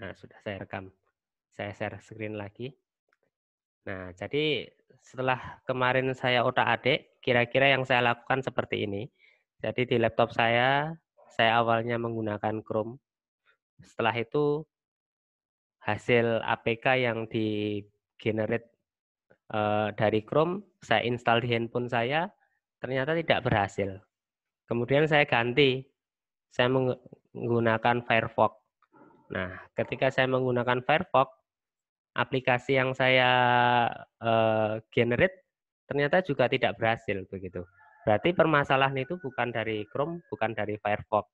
Nah, sudah saya rekam. Saya share screen lagi. Nah, jadi setelah kemarin saya otak-atik, kira-kira yang saya lakukan seperti ini. Jadi di laptop saya awalnya menggunakan Chrome. Setelah itu hasil APK yang di-generate dari Chrome, saya install di handphone saya, ternyata tidak berhasil. Kemudian saya ganti, saya menggunakan Firefox. Nah, ketika saya menggunakan Firefox, aplikasi yang saya generate ternyata juga tidak berhasil begitu. Berarti permasalahan itu bukan dari Chrome, bukan dari Firefox.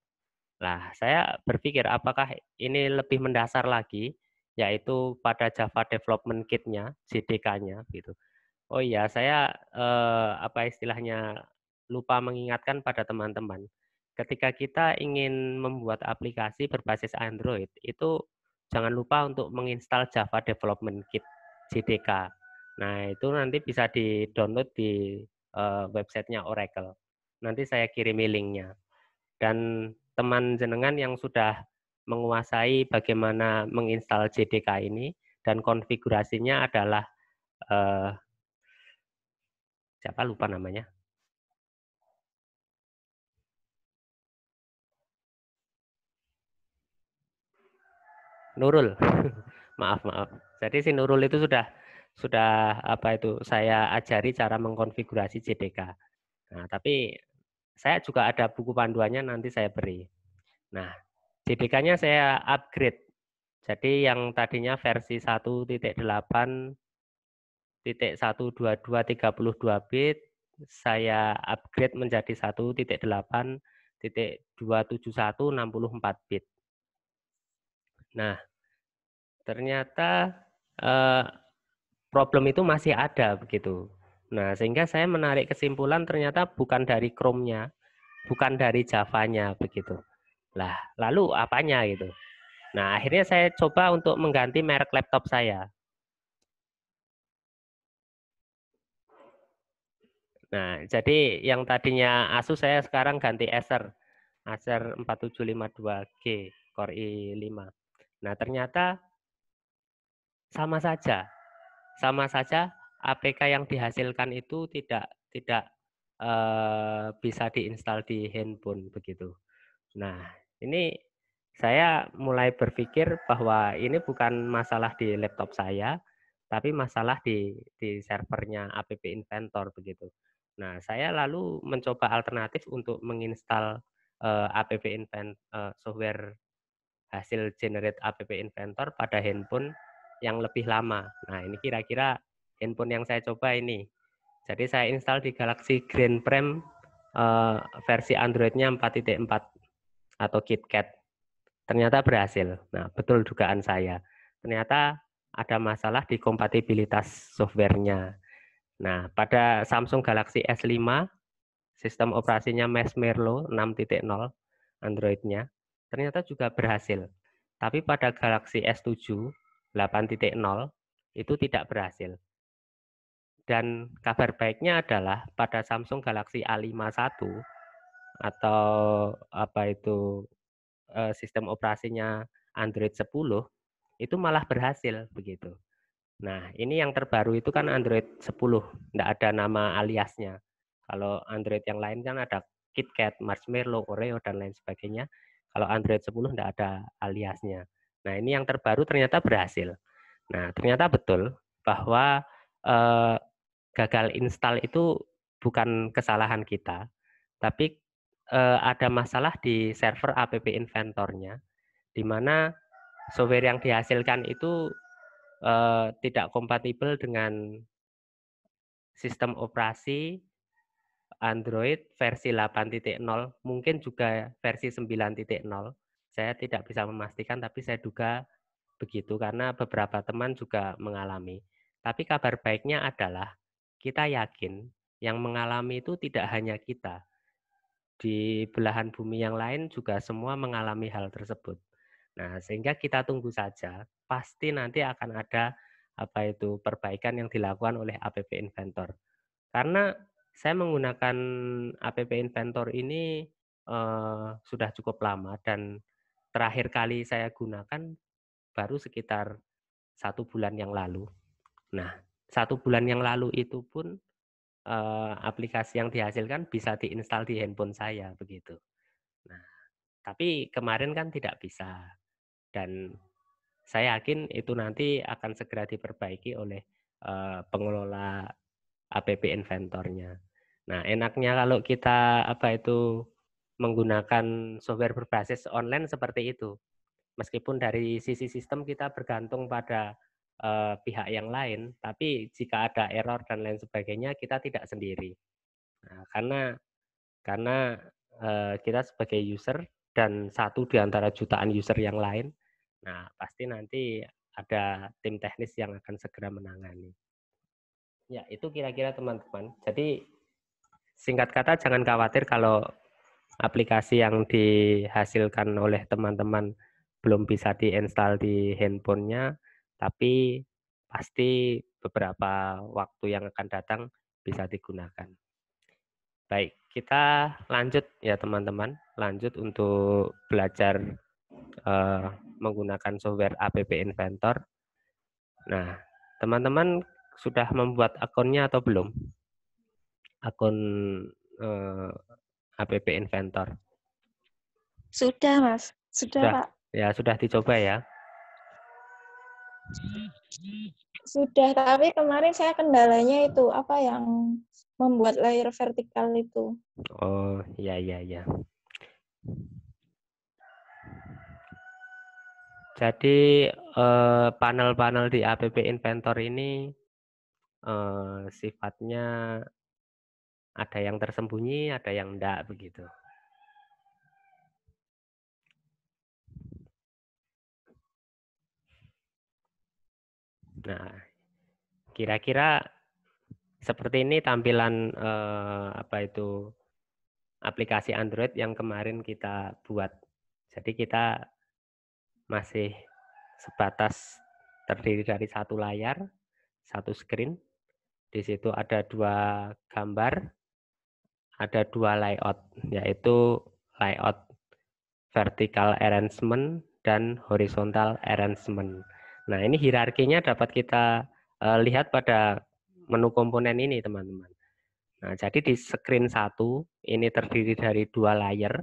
Nah, saya berpikir apakah ini lebih mendasar lagi, yaitu pada Java Development Kit-nya, JDK-nya gitu. Oh iya, saya apa istilahnya lupa mengingatkan pada teman-teman. Ketika kita ingin membuat aplikasi berbasis Android, itu jangan lupa untuk menginstal Java Development Kit JDK. Nah, itu nanti bisa di-download di websitenya Oracle. Nanti saya kirimi linknya. Dan teman jenengan yang sudah menguasai bagaimana menginstal JDK ini dan konfigurasinya adalah siapa lupa namanya. Nurul. Maaf, maaf. Jadi si Nurul itu sudah apa itu saya ajari cara mengkonfigurasi JDK. Nah, tapi saya juga ada buku panduannya nanti saya beri. Nah, JDK-nya saya upgrade. Jadi yang tadinya versi 1.8.122.32 bit saya upgrade menjadi 1.8.271.64 bit. Nah, ternyata problem itu masih ada begitu. Nah, sehingga saya menarik kesimpulan ternyata bukan dari Chrome-nya, bukan dari Java-nya begitu. Lah, lalu apanya gitu. Nah, akhirnya saya coba untuk mengganti merek laptop saya. Nah, jadi yang tadinya Asus saya sekarang ganti Acer 4752G Core i5. Nah, ternyata sama saja. Sama saja APK yang dihasilkan itu tidak bisa diinstal di handphone begitu. Nah, ini saya mulai berpikir bahwa ini bukan masalah di laptop saya, tapi masalah di servernya App Inventor begitu. Nah, saya lalu mencoba alternatif untuk menginstal App software hasil generate App Inventor pada handphone yang lebih lama. Nah, ini kira-kira handphone yang saya coba ini. Jadi saya install di Galaxy Grand Prime versi Android-nya 4.4 atau KitKat. Ternyata berhasil. Nah, betul dugaan saya. Ternyata ada masalah di kompatibilitas softwarenya. Nah, pada Samsung Galaxy S5, sistem operasinya Marshmallow 6.0 Android-nya, ternyata juga berhasil. Tapi pada Galaxy S7 8.0 itu tidak berhasil. Dan kabar baiknya adalah pada Samsung Galaxy A51 atau apa itu sistem operasinya Android 10 itu malah berhasil begitu. Nah, ini yang terbaru itu kan Android 10, enggak ada nama aliasnya. Kalau Android yang lain kan ada KitKat, Marshmallow, Oreo dan lain sebagainya. Kalau Android 10 enggak ada aliasnya. Nah, ini yang terbaru ternyata berhasil. Nah, ternyata betul bahwa eh, gagal install itu bukan kesalahan kita, tapi ada masalah di server App Inventor-nya, di mana software yang dihasilkan itu tidak kompatibel dengan sistem operasi Android versi 8.0, mungkin juga versi 9.0. Saya tidak bisa memastikan, tapi saya duga begitu karena beberapa teman juga mengalami. Tapi kabar baiknya adalah kita yakin yang mengalami itu tidak hanya kita. Di belahan bumi yang lain juga semua mengalami hal tersebut. Nah, sehingga kita tunggu saja, pasti nanti akan ada apa itu perbaikan yang dilakukan oleh App Inventor. Karena saya menggunakan App Inventor ini sudah cukup lama dan terakhir kali saya gunakan baru sekitar 1 bulan yang lalu. Nah, 1 bulan yang lalu itu pun aplikasi yang dihasilkan bisa diinstal di handphone saya begitu. Nah, tapi kemarin kan tidak bisa dan saya yakin itu nanti akan segera diperbaiki oleh pengelola app inventornya. Nah, enaknya kalau kita menggunakan software berbasis online seperti itu. Meskipun dari sisi sistem kita bergantung pada pihak yang lain, tapi jika ada error dan lain sebagainya kita tidak sendiri. Nah, karena kita sebagai user dan satu di antara jutaan user yang lain, nah pasti nanti ada tim teknis yang akan segera menangani. Ya, itu kira-kira teman-teman. Jadi singkat kata jangan khawatir kalau aplikasi yang dihasilkan oleh teman-teman belum bisa diinstal di handphonenya, tapi pasti beberapa waktu yang akan datang bisa digunakan. Baik, kita lanjut ya teman-teman, lanjut untuk belajar menggunakan software App Inventor. Nah, teman-teman sudah membuat akunnya atau belum? Akun App Inventor. Sudah, Mas. Sudah, Pak. Ya, sudah dicoba ya. Sudah, tapi kemarin saya kendalanya itu apa yang membuat layer vertikal itu. Oh, iya. Jadi panel-panel di App Inventor ini sifatnya ada yang tersembunyi, ada yang enggak begitu. Nah, kira-kira seperti ini tampilan aplikasi Android yang kemarin kita buat. Jadi kita masih sebatas terdiri dari satu layar, satu screen. Di situ ada 2 gambar, ada 2 layout, yaitu layout vertical arrangement dan horizontal arrangement. Nah, ini hierarkinya dapat kita lihat pada menu komponen ini, teman-teman. Nah, jadi di screen 1 ini terdiri dari 2 layer,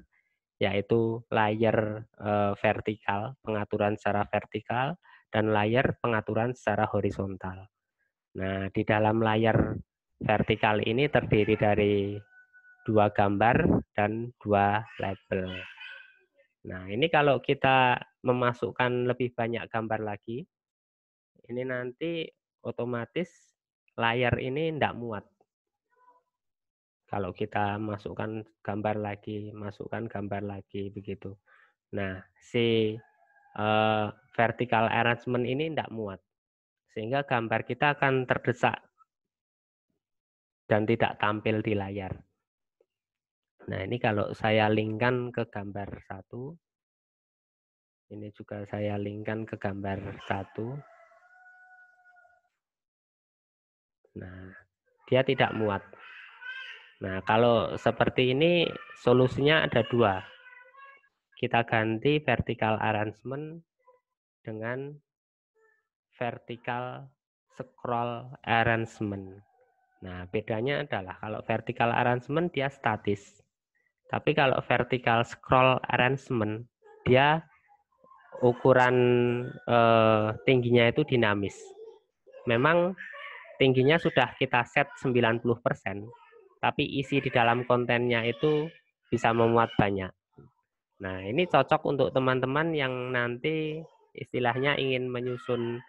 yaitu layer vertikal, pengaturan secara vertikal, dan layer pengaturan secara horizontal. Nah, di dalam layar vertikal ini terdiri dari 2 gambar dan 2 label. Nah, ini kalau kita memasukkan lebih banyak gambar lagi, ini nanti otomatis layar ini tidak muat. Kalau kita masukkan gambar lagi, begitu. Nah, si vertical arrangement ini tidak muat. Sehingga gambar kita akan terdesak dan tidak tampil di layar. Nah, ini kalau saya linkkan ke gambar 1, ini juga saya linkkan ke gambar 1. Nah, dia tidak muat. Nah, kalau seperti ini solusinya ada 2. Kita ganti vertical arrangement dengan vertical scroll arrangement. Nah, bedanya adalah kalau vertical arrangement dia statis. Tapi kalau vertical scroll arrangement dia ukuran tingginya itu dinamis. Memang tingginya sudah kita set 90%, tapi isi di dalam kontennya itu bisa memuat banyak. Nah, ini cocok untuk teman-teman yang nanti istilahnya ingin menyusun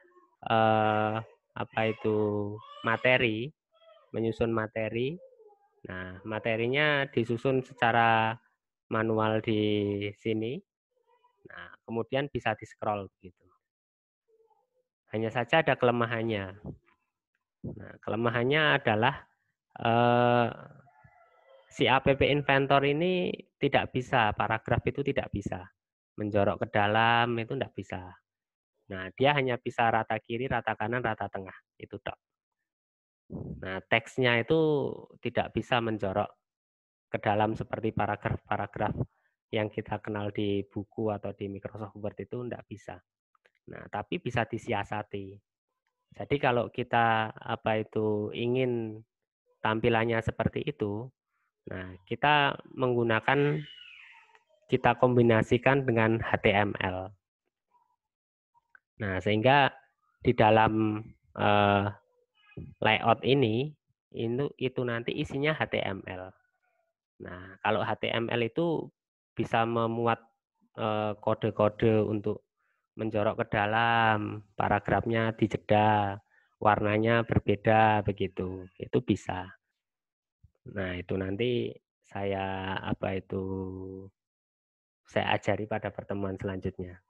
materi, menyusun materi. Nah, materinya disusun secara manual di sini. Nah, kemudian bisa di-scroll gitu. Hanya saja ada kelemahannya. Nah, kelemahannya adalah si App Inventor ini tidak bisa, paragraf itu tidak bisa. Menjorok ke dalam itu tidak bisa. Nah, dia hanya bisa rata kiri, rata kanan, rata tengah. Itu tok. Nah, teksnya itu tidak bisa menjorok ke dalam seperti paragraf-paragraf yang kita kenal di buku atau di Microsoft Word itu tidak bisa. Nah, tapi bisa disiasati. Jadi kalau kita ingin tampilannya seperti itu, nah kita kombinasikan dengan HTML. Nah, sehingga di dalam layout ini itu nanti isinya HTML. Nah, kalau HTML itu bisa memuat kode-kode untuk menjorok ke dalam, paragrafnya dijeda, warnanya berbeda begitu. Itu bisa. Nah, itu nanti saya saya ajari pada pertemuan selanjutnya.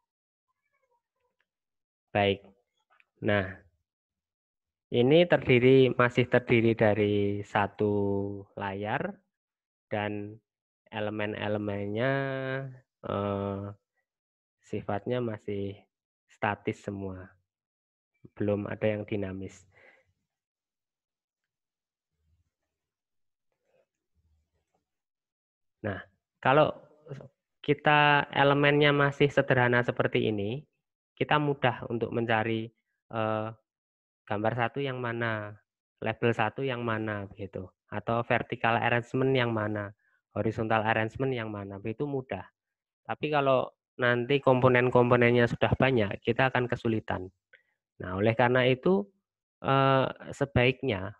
Baik. Nah, ini masih terdiri dari satu layar dan elemen-elemennya sifatnya masih statis semua, belum ada yang dinamis. Nah, kalau kita elemennya masih sederhana seperti ini, kita mudah untuk mencari gambar satu yang mana, label satu yang mana, begitu, atau vertical arrangement yang mana, horizontal arrangement yang mana, begitu mudah. Tapi kalau nanti komponen-komponennya sudah banyak, kita akan kesulitan. Nah, oleh karena itu sebaiknya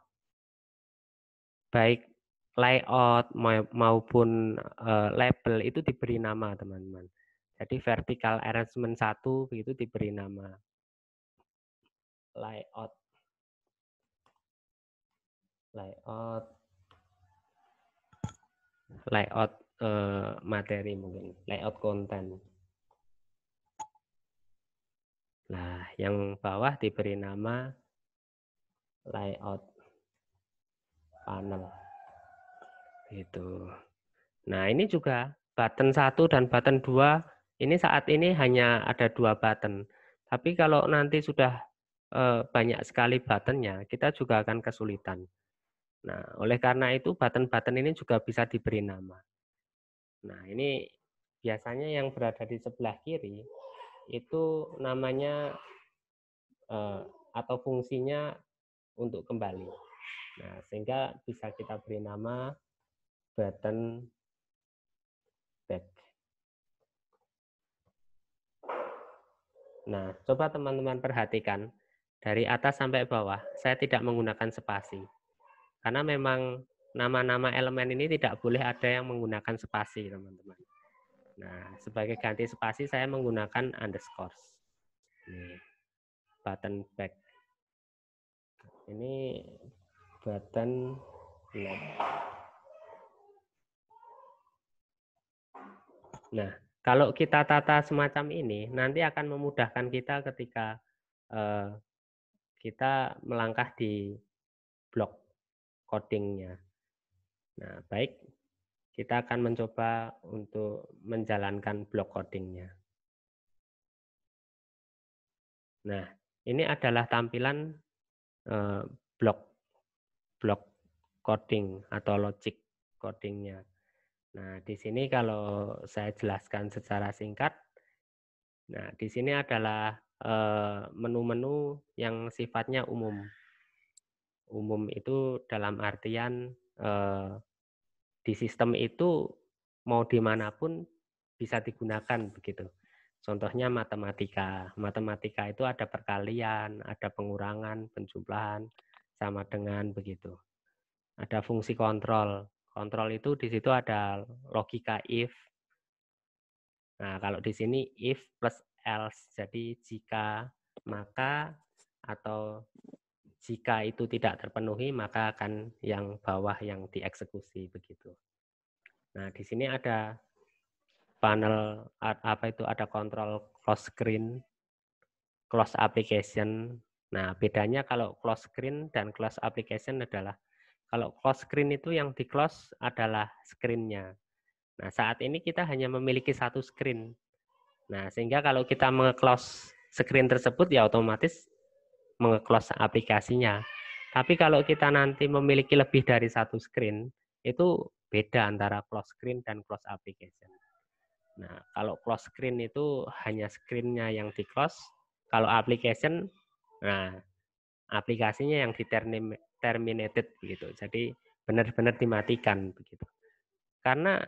baik layout maupun label itu diberi nama, teman-teman. Jadi vertical arrangement 1 begitu diberi nama layout materi, mungkin layout konten. Nah, yang bawah diberi nama layout panel. Gitu. Nah, ini juga button 1 dan button 2 ini saat ini hanya ada 2 button. Tapi kalau nanti sudah banyak sekali buttonnya, kita juga akan kesulitan. Nah, oleh karena itu button-button ini juga bisa diberi nama. Nah, ini biasanya yang berada di sebelah kiri itu namanya atau fungsinya untuk kembali. Nah, sehingga bisa kita beri nama button back. Nah, coba teman-teman perhatikan dari atas sampai bawah, saya tidak menggunakan spasi. Karena memang nama-nama elemen ini tidak boleh ada yang menggunakan spasi, teman-teman. Nah, sebagai ganti spasi saya menggunakan underscore. Nih, button back. Ini button left. Nah, kalau kita tata semacam ini, nanti akan memudahkan kita ketika kita melangkah di blok codingnya. Nah, baik, kita akan mencoba untuk menjalankan blok codingnya. Nah, ini adalah tampilan blok coding atau logic codingnya. Nah, di sini kalau saya jelaskan secara singkat, nah di sini adalah menu-menu yang sifatnya umum. Umum itu dalam artian di sistem itu mau dimanapun bisa digunakan begitu. Contohnya matematika. Matematika itu ada perkalian, ada pengurangan, penjumlahan, sama dengan begitu. Ada fungsi kontrol. Kontrol itu di situ ada logika if. Nah, kalau di sini if plus else. Jadi jika, maka, atau jika itu tidak terpenuhi, maka akan yang bawah yang dieksekusi begitu. Nah, di sini ada panel ada kontrol close screen, close application. Nah, bedanya kalau close screen dan close application adalah kalau close screen itu yang di close adalah screen-nya. Nah, saat ini kita hanya memiliki satu screen. Nah, sehingga kalau kita menge-close screen tersebut ya otomatis menge-close aplikasinya. Tapi kalau kita nanti memiliki lebih dari satu screen, itu beda antara close screen dan close application. Nah, kalau close screen itu hanya screen-nya yang di-close, Kalau application, nah aplikasinya yang terminated begitu. Jadi benar-benar dimatikan begitu. Karena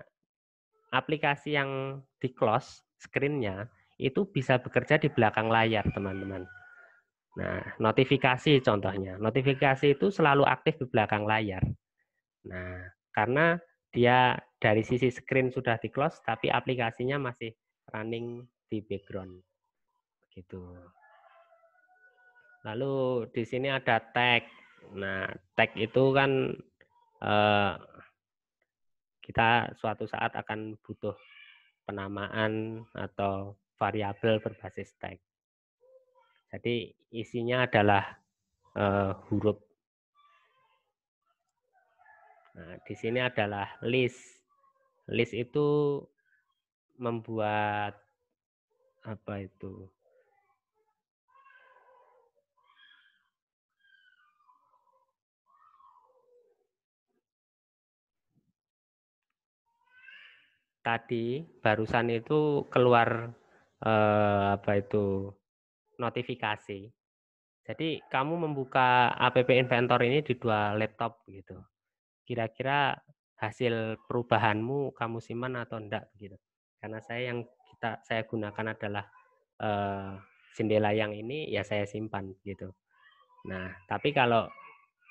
aplikasi yang di close screen-nya itu bisa bekerja di belakang layar, teman-teman. Nah, notifikasi contohnya. Notifikasi itu selalu aktif di belakang layar. Nah, karena dia dari sisi screen sudah di close, tapi aplikasinya masih running di background. Begitu. Lalu di sini ada tag. Nah, tag itu kan kita suatu saat akan butuh penamaan atau variabel berbasis tag. Jadi isinya adalah huruf. Nah, di sini adalah list. List itu membuat apa itu? Tadi barusan itu keluar apa itu notifikasi. Jadi kamu membuka app Inventor ini di dua laptop gitu. Kira-kira hasil perubahanmu kamu simpan atau enggak gitu. Karena saya gunakan adalah jendela yang ini ya saya simpan gitu. Nah, tapi kalau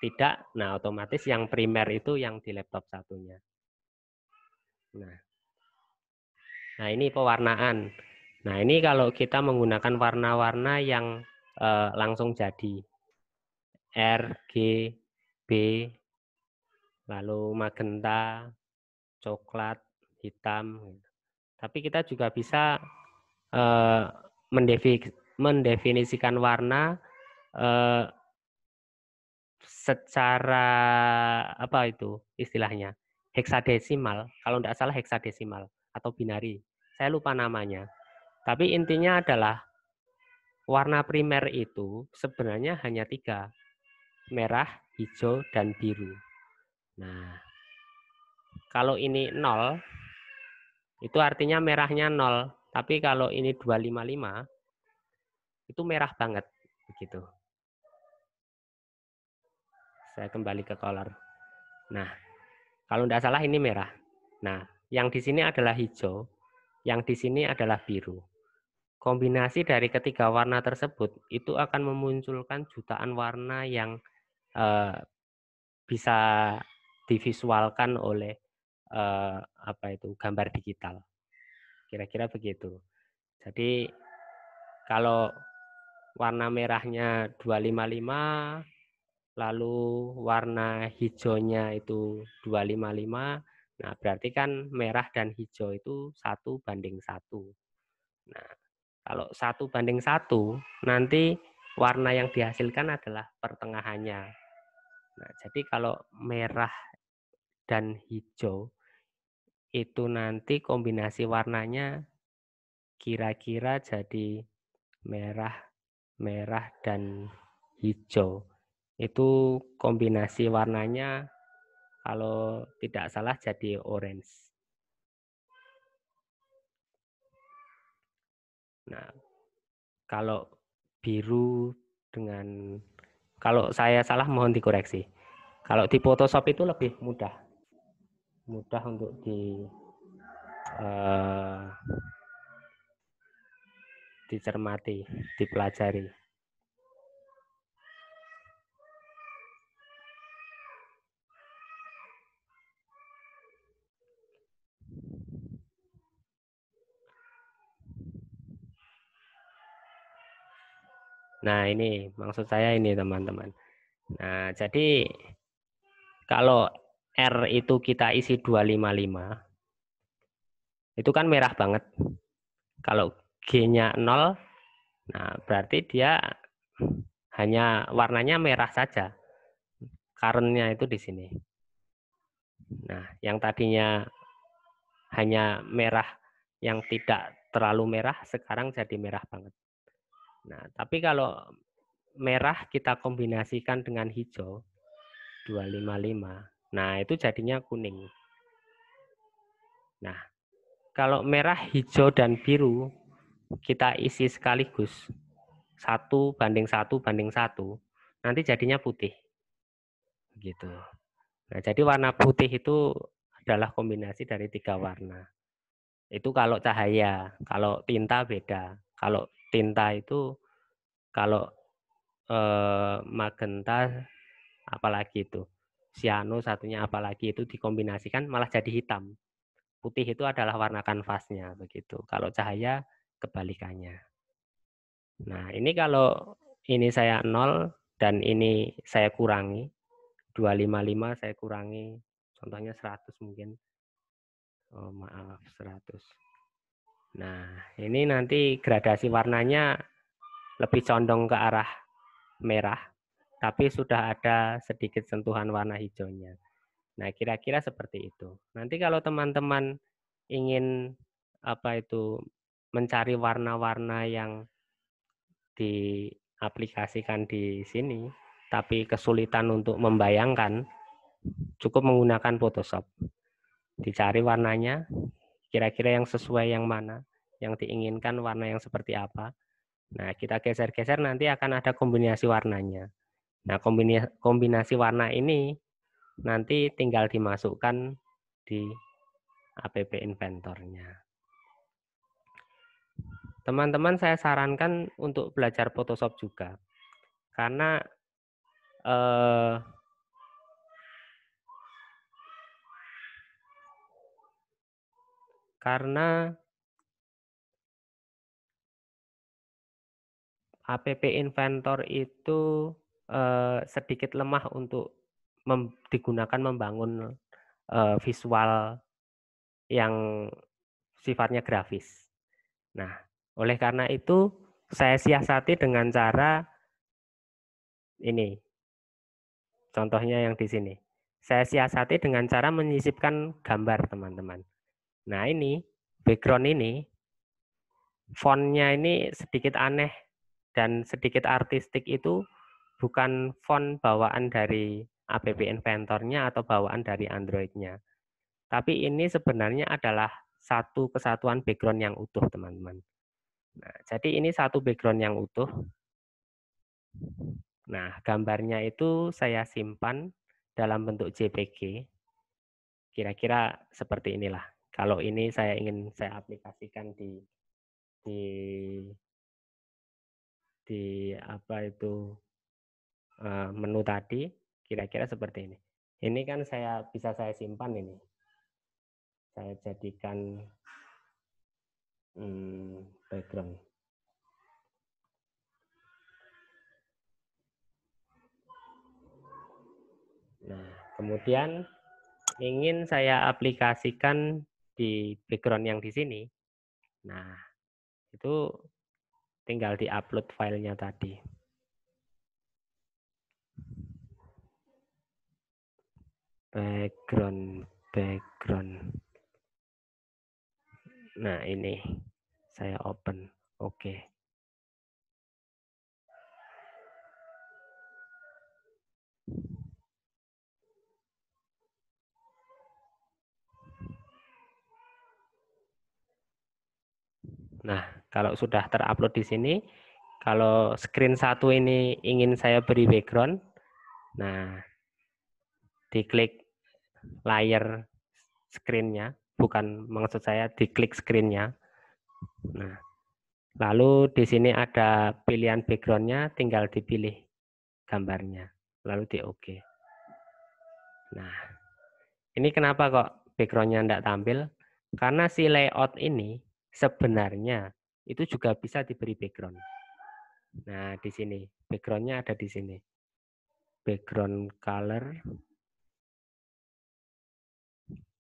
tidak, nah otomatis yang primer itu yang di laptop satunya. Nah, ini pewarnaan. Nah, ini kalau kita menggunakan warna-warna yang langsung jadi. R, G, B, lalu magenta, coklat, hitam. Tapi kita juga bisa mendefinisikan warna secara apa itu istilahnya heksadesimal, kalau tidak salah heksadesimal atau binari, saya lupa namanya. Tapi intinya adalah warna primer itu sebenarnya hanya 3, merah, hijau, dan biru. Nah, kalau ini 0, itu artinya merahnya 0. Tapi kalau ini 255, itu merah banget. Begitu. Saya kembali ke color. Nah, kalau tidak salah ini merah. Nah, yang di sini adalah hijau, yang di sini adalah biru. Kombinasi dari ketiga warna tersebut itu akan memunculkan jutaan warna yang bisa divisualkan oleh apa itu gambar digital. Kira-kira begitu. Jadi kalau warna merahnya 255, lalu warna hijaunya itu 255, nah berarti kan merah dan hijau itu 1:1. Nah, kalau 1:1, nanti warna yang dihasilkan adalah pertengahannya. Nah, jadi kalau merah dan hijau itu nanti kombinasi warnanya kira-kira jadi merah, merah dan hijau. Itu kombinasi warnanya kalau tidak salah jadi orange. Nah, kalau biru dengan, kalau saya salah mohon dikoreksi. Kalau di Photoshop itu lebih mudah untuk dicermati, dipelajari. Nah, ini maksud saya ini teman-teman. Nah, jadi kalau R itu kita isi 255, itu kan merah banget. Kalau G-nya 0, nah berarti dia hanya warnanya merah saja. Current-nya itu di sini. Nah, yang tadinya hanya merah yang tidak terlalu merah, sekarang jadi merah banget. Nah, tapi kalau merah kita kombinasikan dengan hijau, 255, nah itu jadinya kuning. Nah, kalau merah, hijau, dan biru kita isi sekaligus, 1:1:1, nanti jadinya putih. Gitu. Nah, jadi warna putih itu adalah kombinasi dari 3 warna. Itu kalau cahaya, kalau tinta beda. Kalau tinta itu kalau magenta apalagi itu, siano satunya apalagi itu dikombinasikan malah jadi hitam. Putih itu adalah warna kanvasnya begitu. Kalau cahaya kebalikannya. Nah, ini kalau ini saya 0 dan ini saya kurangi 255 saya kurangi contohnya 100 mungkin. Oh, maaf 100. Nah, ini nanti gradasi warnanya lebih condong ke arah merah, tapi sudah ada sedikit sentuhan warna hijaunya. Nah, kira-kira seperti itu. Nanti kalau teman-teman ingin mencari warna-warna yang diaplikasikan di sini, tapi kesulitan untuk membayangkan, cukup menggunakan Photoshop. Dicari warnanya, kira-kira yang sesuai yang mana, yang diinginkan warna yang seperti apa. Nah, kita geser-geser nanti akan ada kombinasi warnanya. Nah, kombinasi warna ini nanti tinggal dimasukkan di app inventornya. Teman-teman saya sarankan untuk belajar Photoshop juga. Karena app inventor itu sedikit lemah untuk digunakan membangun visual yang sifatnya grafis. Nah, oleh karena itu saya siasati dengan cara ini. Contohnya yang di sini. Saya siasati dengan cara menyisipkan gambar, teman-teman. Nah, ini background ini fontnya ini sedikit aneh dan sedikit artistik. Itu bukan font bawaan dari app inventornya atau bawaan dari Android-nya. Tapi ini sebenarnya adalah satu kesatuan background yang utuh, teman-teman. Nah, jadi ini satu background yang utuh. Nah, gambarnya itu saya simpan dalam bentuk JPG. Kira-kira seperti inilah. Kalau ini saya ingin saya aplikasikan di menu tadi, kira-kira seperti ini. Ini kan bisa saya simpan ini. Saya jadikan background. Nah, kemudian ingin saya aplikasikan di background yang di sini. Nah, itu tinggal di-upload filenya tadi. Background. Nah, ini saya open. Oke. Nah, kalau sudah terupload di sini, kalau screen 1 ini ingin saya beri background, nah, diklik layar screen-nya, bukan maksud saya diklik screen-nya. Nah, lalu di sini ada pilihan background-nya, tinggal dipilih gambarnya, lalu di OK. Nah, ini kenapa kok background-nya tidak tampil? Karena si layout ini sebenarnya itu juga bisa diberi background. Nah, di sini background-nya ada di sini. Background color.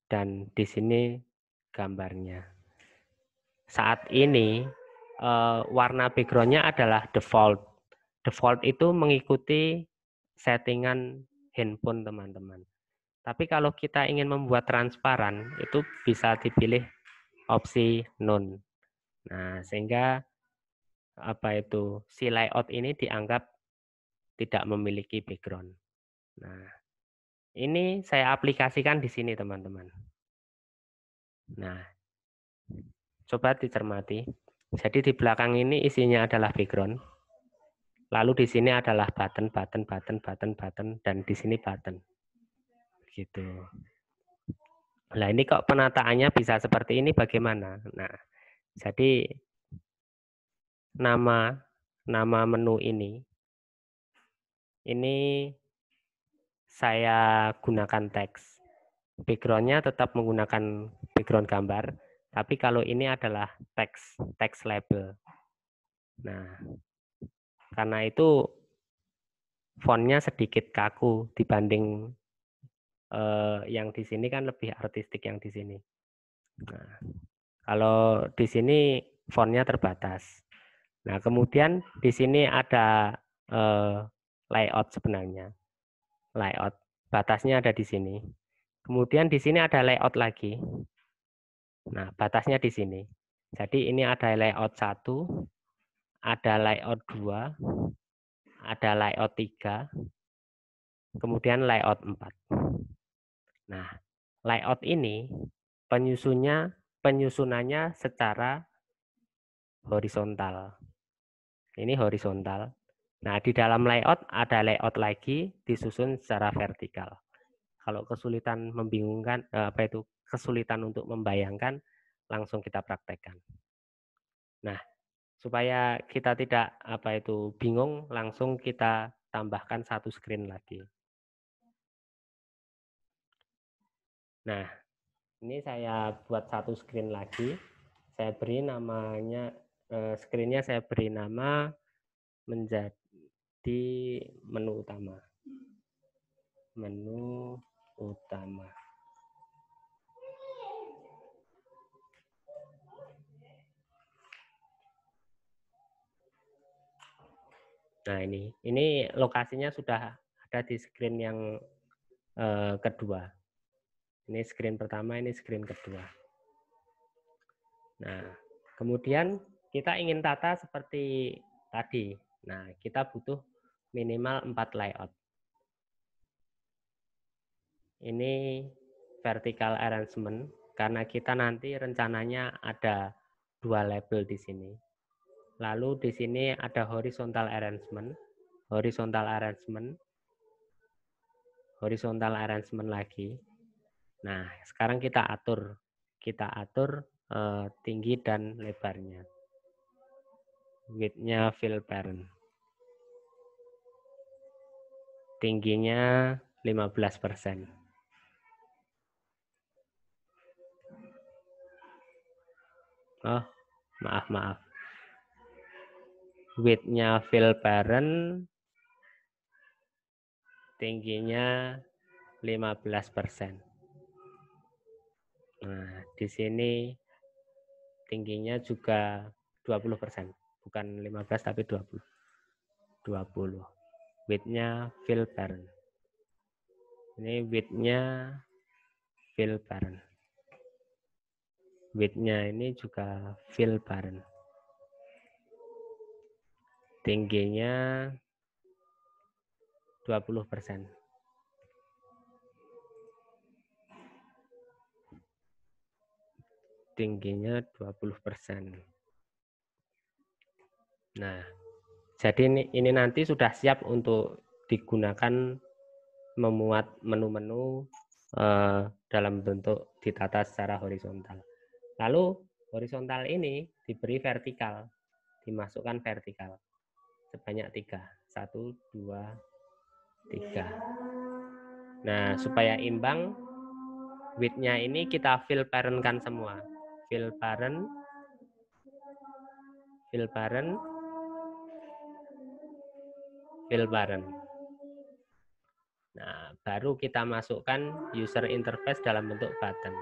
Dan di sini gambarnya. Saat ini warna background-nya adalah default. Default itu mengikuti settingan handphone teman-teman. Tapi kalau kita ingin membuat transparan, itu bisa dipilih opsi none. Nah, sehingga si layout ini dianggap tidak memiliki background. Nah, ini saya aplikasikan di sini, teman-teman. Nah, coba dicermati. Jadi di belakang ini isinya adalah background. Lalu di sini adalah button, dan di sini button. Gitu. Nah, ini kok penataannya bisa seperti ini bagaimana? Nah, jadi nama menu ini saya gunakan teks. Background-nya tetap menggunakan background gambar, tapi kalau ini adalah teks label. Nah, karena itu fontnya sedikit kaku dibanding yang di sini kan lebih artistik yang di sini. Nah, kalau di sini fontnya terbatas. Nah, kemudian di sini ada layout sebenarnya. Layout. Batasnya ada di sini. Kemudian di sini ada layout lagi. Nah, batasnya di sini. Jadi ini ada layout 1, ada layout 2, ada layout 3, kemudian layout 4. Nah, layout ini penyusunannya secara horizontal. Ini horizontal. Nah, di dalam layout ada layout lagi disusun secara vertikal. Kalau kesulitan membingungkan kesulitan untuk membayangkan, langsung kita praktekkan. Nah, supaya kita tidak bingung, langsung kita tambahkan satu screen lagi. Nah, ini saya buat satu screen lagi. Saya beri namanya, screen-nya saya beri nama menjadi menu utama. Menu utama. Nah, ini lokasinya sudah ada di screen yang kedua. Ini screen pertama, ini screen kedua. Nah, kemudian kita ingin tata seperti tadi. Nah, kita butuh minimal 4 layout. Ini vertical arrangement, karena kita nanti rencananya ada 2 label di sini. Lalu di sini ada horizontal arrangement, horizontal arrangement lagi. Nah, sekarang kita atur tinggi dan lebarnya. Width-nya fill parent. Tingginya 15%. Oh, maaf. Width-nya fill parent, tingginya 15%. Nah, di sini tingginya juga 20%. Bukan 15 tapi 20. 20. Width-nya fill parent. Ini width-nya fill parent. Width-nya ini juga fill parent. Tingginya 20%. Tingginya 20%. Nah, jadi ini nanti sudah siap untuk digunakan memuat menu-menu dalam bentuk ditata secara horizontal. Lalu horizontal ini diberi vertikal, dimasukkan vertikal sebanyak 3. 1, 2, 3. Nah, supaya imbang, width-nya ini kita fill parent-kan semua. Fill parent. Nah, baru kita masukkan user interface dalam bentuk button.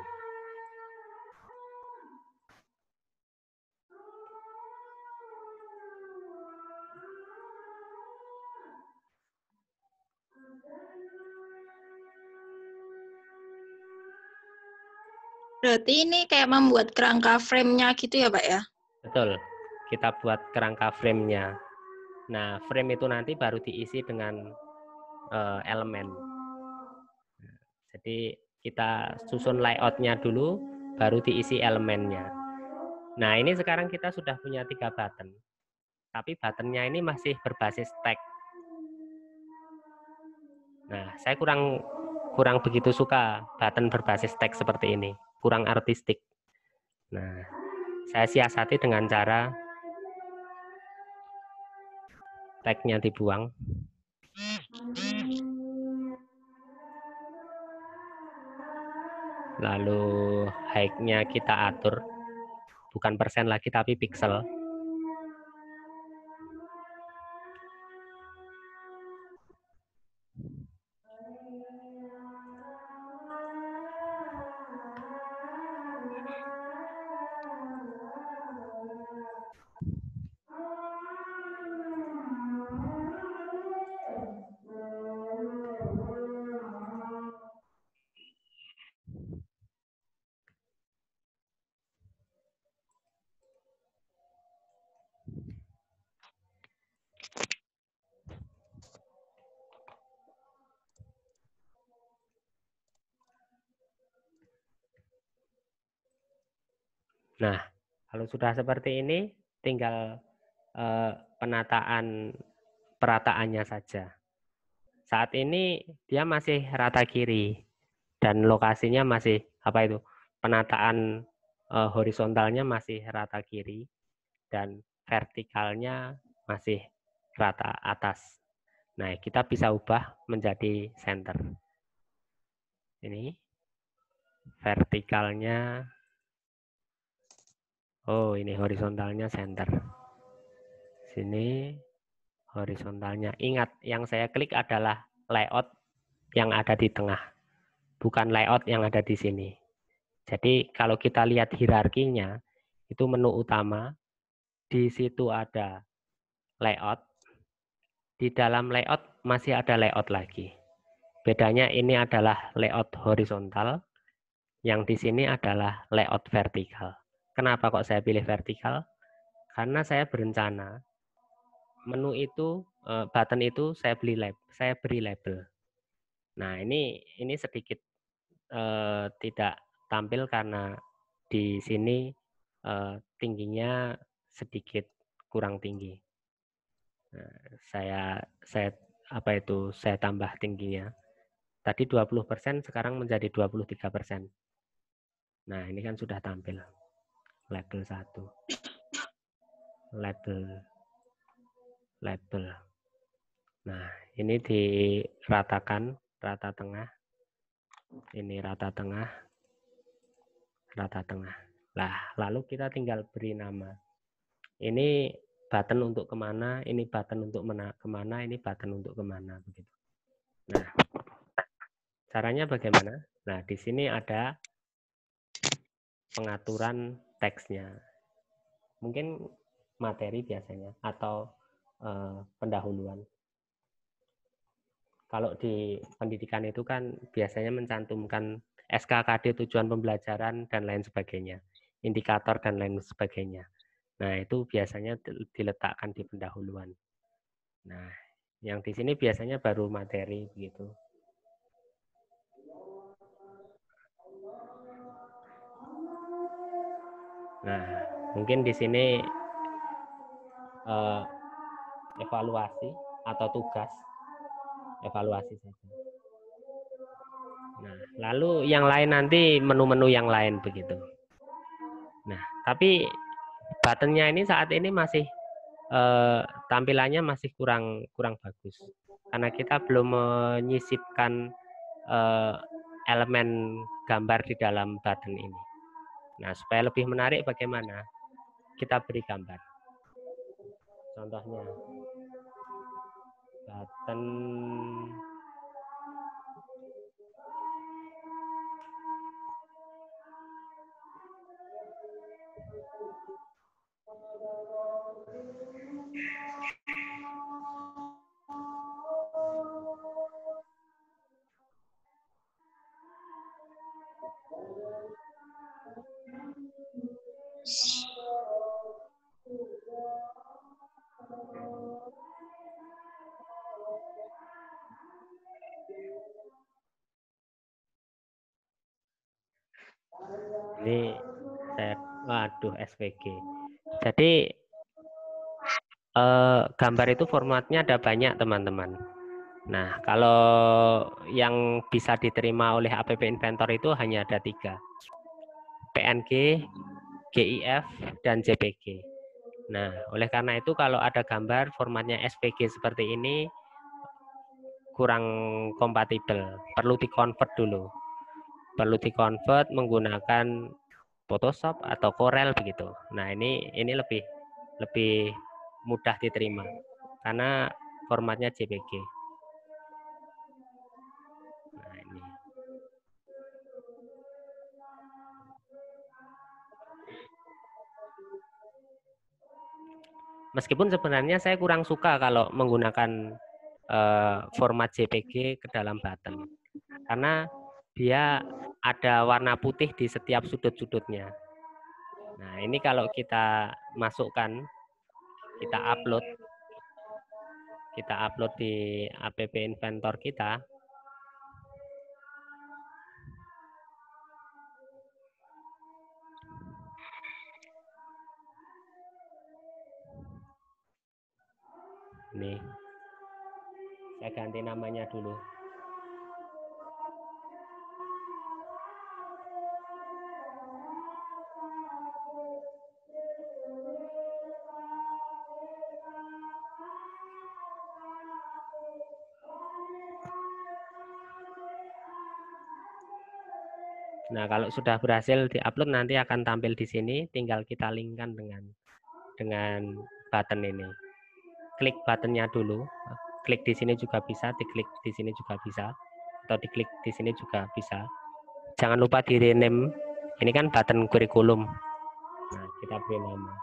Berarti ini kayak membuat kerangka frame-nya gitu ya, Pak ya? Betul. Kita buat kerangka frame-nya. Nah, frame itu nanti baru diisi dengan elemen. Jadi kita susun layout-nya dulu, baru diisi elemennya. Nah, ini sekarang kita sudah punya 3 button. tapi buttonnya ini masih berbasis tag. Nah, saya kurang begitu suka button berbasis tag seperti ini, kurang artistik. Nah, saya siasati dengan cara tagnya dibuang. Lalu height-nya kita atur, bukan persen lagi tapi pixel. Nah, kalau sudah seperti ini, tinggal perataannya saja. Saat ini dia masih rata kiri dan lokasinya masih penataan horizontalnya masih rata kiri dan vertikalnya masih rata atas. Nah, kita bisa ubah menjadi center. Ini vertikalnya. Oh, ini horizontalnya center. Sini horizontalnya. Ingat, yang saya klik adalah layout yang ada di tengah, bukan layout yang ada di sini. Jadi kalau kita lihat hierarkinya, itu menu utama, di situ ada layout, di dalam layout masih ada layout lagi. Bedanya ini adalah layout horizontal, yang di sini adalah layout vertikal. Kenapa kok saya pilih vertikal? Karena saya berencana menu itu, button itu saya beri label. Nah, ini sedikit tidak tampil karena di sini tingginya sedikit kurang tinggi. Nah, saya tambah tingginya. Tadi 20%, sekarang menjadi 23%. Nah, ini kan sudah tampil. Label 1. Label. Nah, ini diratakan, rata tengah. Ini rata tengah. Nah, lalu kita tinggal beri nama. Ini button untuk kemana, ini button untuk kemana, ini button untuk kemana. Begitu. Nah, caranya bagaimana? Nah, di sini ada pengaturan teksnya. Mungkin materi biasanya atau pendahuluan. Kalau di pendidikan itu kan biasanya mencantumkan SKKD, tujuan pembelajaran, dan lain sebagainya. Indikator dan lain sebagainya. Nah, itu biasanya diletakkan di pendahuluan. Nah, yang di sini biasanya baru materi begitu. Nah, mungkin di sini evaluasi atau tugas. Evaluasi saja. Nah, lalu yang lain nanti menu-menu yang lain begitu. Nah, tapi buttonnya ini saat ini masih tampilannya masih kurang bagus karena kita belum menyisipkan elemen gambar di dalam button ini. Nah, supaya lebih menarik bagaimana? Kita beri gambar. Contohnya button ini saya, waduh, SVG. Jadi gambar itu formatnya ada banyak, teman-teman. Nah, kalau yang bisa diterima oleh APP Inventor itu hanya ada 3. PNG, GIF, dan JPG. Nah, oleh karena itu kalau ada gambar formatnya SVG seperti ini kurang kompatibel, perlu di-convert dulu. Perlu di-convert menggunakan Photoshop atau Corel begitu. Nah, ini lebih mudah diterima karena formatnya JPG. Nah, ini. Meskipun sebenarnya saya kurang suka kalau menggunakan format JPG ke dalam button. Karena dia ada warna putih di setiap sudut-sudutnya. Nah, ini kalau kita masukkan, kita upload di APP Inventor kita. Nih, saya ganti namanya dulu. Nah, kalau sudah berhasil diupload nanti akan tampil di sini, tinggal kita linkkan dengan button ini. Klik buttonnya dulu, klik di sini juga bisa, diklik di sini juga bisa, atau diklik di sini juga bisa. Jangan lupa di rename, ini kan button kurikulum. Nah, kita beri nama.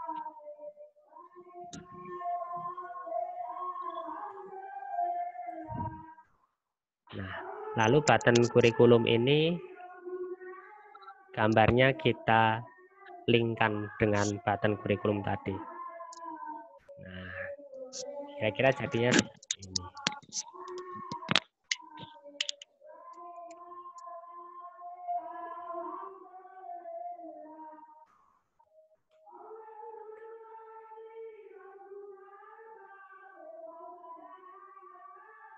Nah, lalu button kurikulum ini gambarnya kita linkkan dengan button kurikulum tadi. Nah, kira-kira jadinya ini.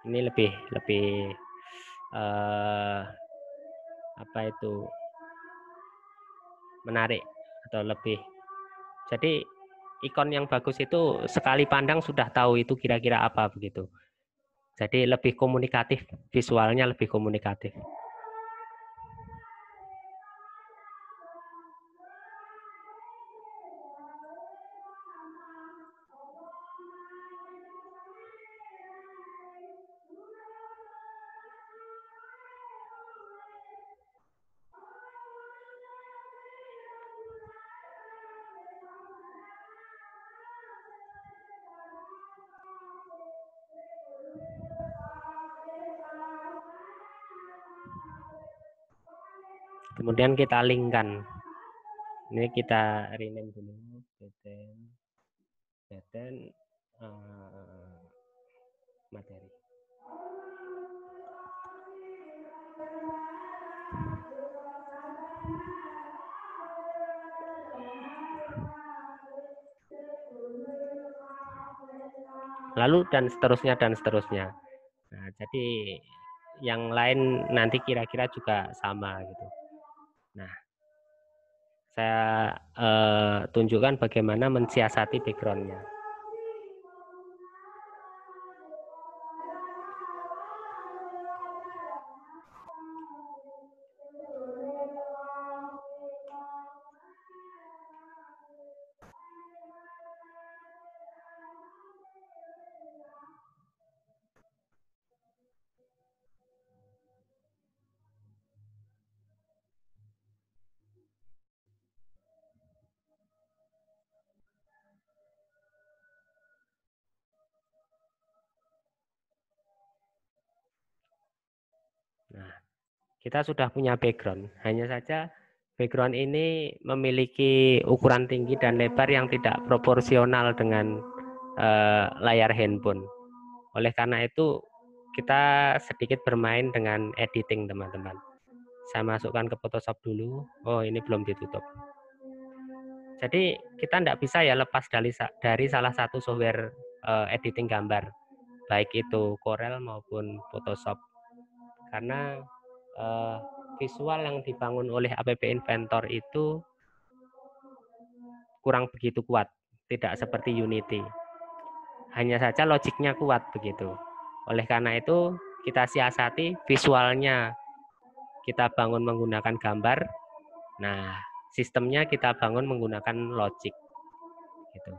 Ini lebih apa itu menarik atau lebih. Jadi ikon yang bagus itu sekali pandang sudah tahu itu kira-kira apa begitu. Jadi lebih komunikatif, visualnya lebih komunikatif. Kemudian kita linkkan. Ini kita rename dulu. Beten materi. Lalu dan seterusnya dan seterusnya. Nah, jadi yang lain nanti kira-kira juga sama gitu. Nah, saya tunjukkan bagaimana mensiasati background-nya. Nah, kita sudah punya background. Hanya saja background ini memiliki ukuran tinggi dan lebar yang tidak proporsional dengan layar handphone. Oleh karena itu, kita sedikit bermain dengan editing, teman-teman. Saya masukkan ke Photoshop dulu. Oh, ini belum ditutup. Jadi, kita tidak bisa ya lepas dari salah satu software editing gambar, baik itu Corel maupun Photoshop. Karena visual yang dibangun oleh App Inventor itu kurang begitu kuat, tidak seperti Unity. Hanya saja logiknya kuat begitu. Oleh karena itu kita siasati visualnya, kita bangun menggunakan gambar. Nah, sistemnya kita bangun menggunakan logic. Gitu.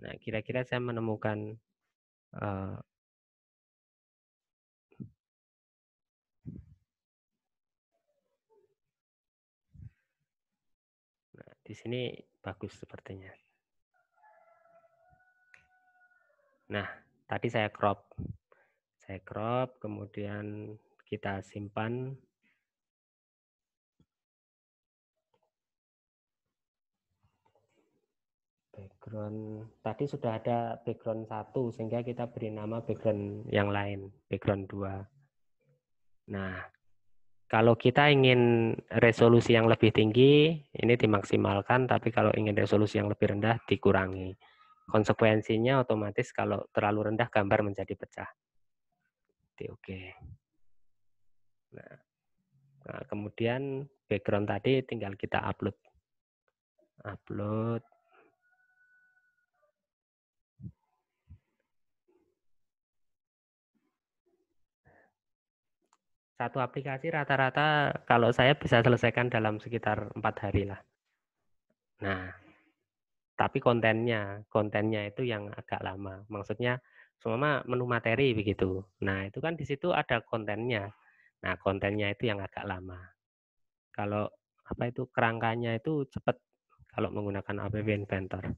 Nah, kira-kira saya menemukan di sini bagus sepertinya. Nah, tadi saya crop, kemudian kita simpan. Background tadi sudah ada background 1, sehingga kita beri nama background yang lain, background 2. Nah, kalau kita ingin resolusi yang lebih tinggi, ini dimaksimalkan, tapi kalau ingin resolusi yang lebih rendah, dikurangi. Konsekuensinya otomatis kalau terlalu rendah, gambar menjadi pecah. Oke. Nah, kemudian background tadi tinggal kita upload. Satu aplikasi rata-rata kalau saya bisa selesaikan dalam sekitar 4 hari lah. Nah, tapi kontennya itu yang agak lama. Maksudnya semua menu materi begitu. Nah, itu kan di situ ada kontennya. Nah, kontennya itu yang agak lama. Kalau kerangkanya itu cepat kalau menggunakan App Inventor.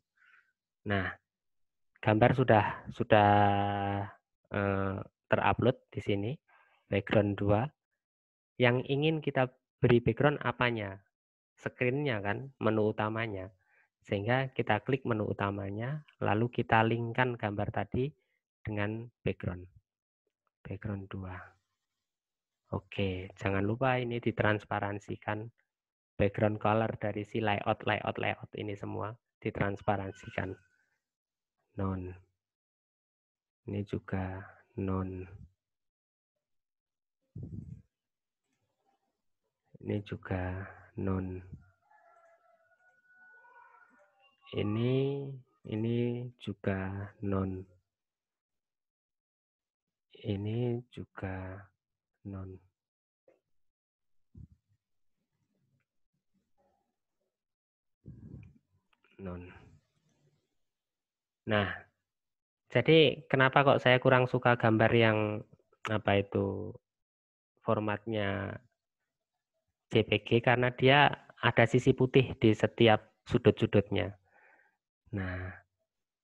Nah, gambar sudah terupload di sini, background 2. Yang ingin kita beri background apanya? Screen-nya kan, menu utamanya. Sehingga kita klik menu utamanya, lalu kita linkkan gambar tadi dengan background. Background 2. Oke, jangan lupa ini ditransparansikan. Background color dari si layout ini semua ditransparansikan. None. Ini juga none. Ini juga none. Ini juga none. Ini juga none. None. Nah, jadi kenapa kok saya kurang suka gambar yang formatnya JPG, karena dia ada sisi putih di setiap sudut-sudutnya. Nah,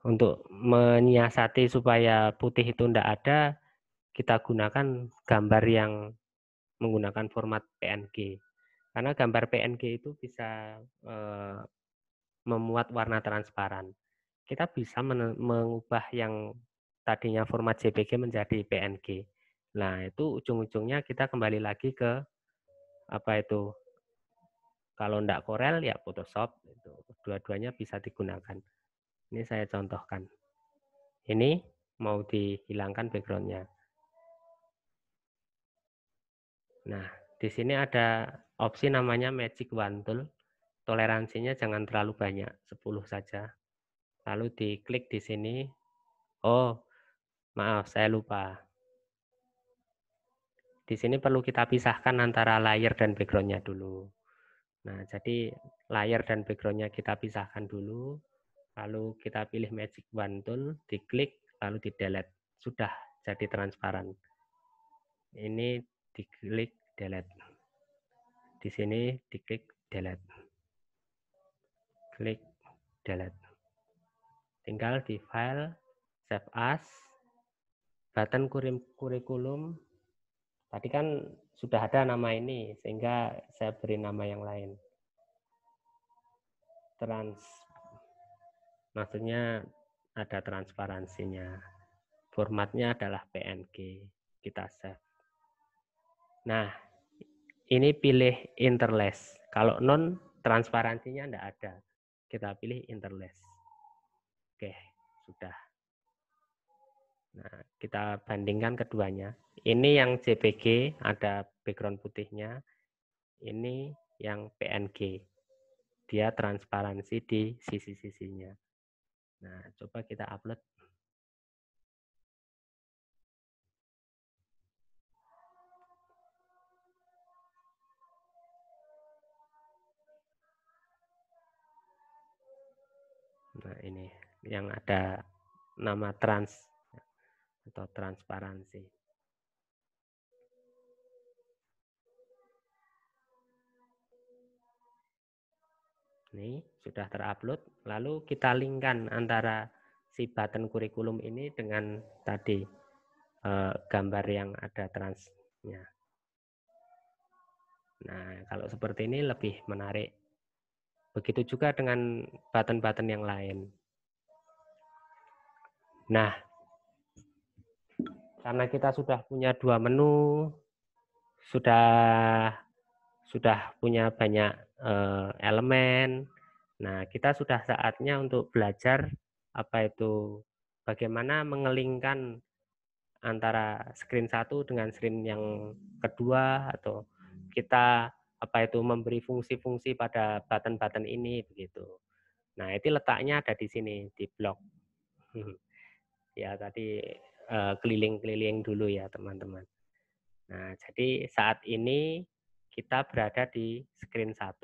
untuk menyiasati supaya putih itu tidak ada, kita gunakan gambar yang menggunakan format PNG. Karena gambar PNG itu bisa memuat warna transparan. Kita bisa mengubah yang tadinya format JPG menjadi PNG. Nah, itu ujung-ujungnya kita kembali lagi ke kalau enggak Corel ya Photoshop. Dua-duanya bisa digunakan. Ini saya contohkan. Ini mau dihilangkan background-nya. Nah, di sini ada opsi namanya Magic Wand Tool. Toleransinya jangan terlalu banyak, 10 saja. Lalu diklik di sini. Oh, maaf, saya lupa. Di sini perlu kita pisahkan antara layer dan background-nya dulu. Nah, jadi layer dan background-nya kita pisahkan dulu. Lalu kita pilih Magic Wand Tool, diklik, lalu di delete. Sudah jadi transparan. Ini diklik delete. Di sini diklik delete. Klik delete. Tinggal di file, save as, button kurikulum. Tadi kan sudah ada nama ini, sehingga saya beri nama yang lain. Maksudnya ada transparansinya. Formatnya adalah PNG. Kita save. Nah, ini pilih interlace. Kalau non, transparansinya enggak ada. Kita pilih interlace. Oke, sudah. Nah, kita bandingkan keduanya. Ini yang JPG, ada background putihnya. Ini yang PNG. Dia transparansi di sisi-sisinya. Nah, coba kita upload. Nah, ini yang ada nama trans atau transparansi. Ini sudah terupload. Lalu kita linkkan antara si button kurikulum ini dengan tadi gambar yang ada transnya. Nah, kalau seperti ini lebih menarik. Begitu juga dengan button-button yang lain. Nah, karena kita sudah punya dua menu, sudah punya banyak elemen. Nah, kita sudah saatnya untuk belajar apa itu bagaimana mengelingkan antara screen satu dengan screen yang kedua, atau kita apa itu memberi fungsi-fungsi pada button-button ini begitu. Nah, itu letaknya ada di sini di blok. Ya, tadi keliling-keliling dulu ya, teman-teman. Nah, jadi saat ini kita berada di screen 1.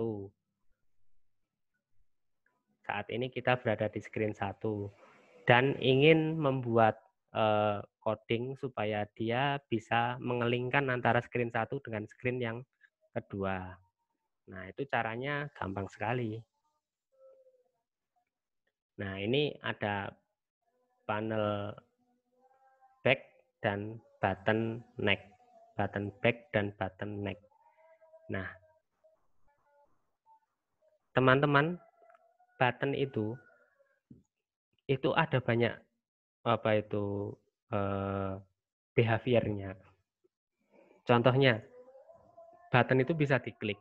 Saat ini kita berada di screen 1 dan ingin membuat coding supaya dia bisa mengelingkan antara screen 1 dengan screen yang kedua. Nah, itu caranya gampang sekali. Nah, ini ada panel back dan button neck. Button back dan button neck. Nah, teman-teman, button itu ada banyak apa itu behaviornya. Contohnya, button itu bisa diklik.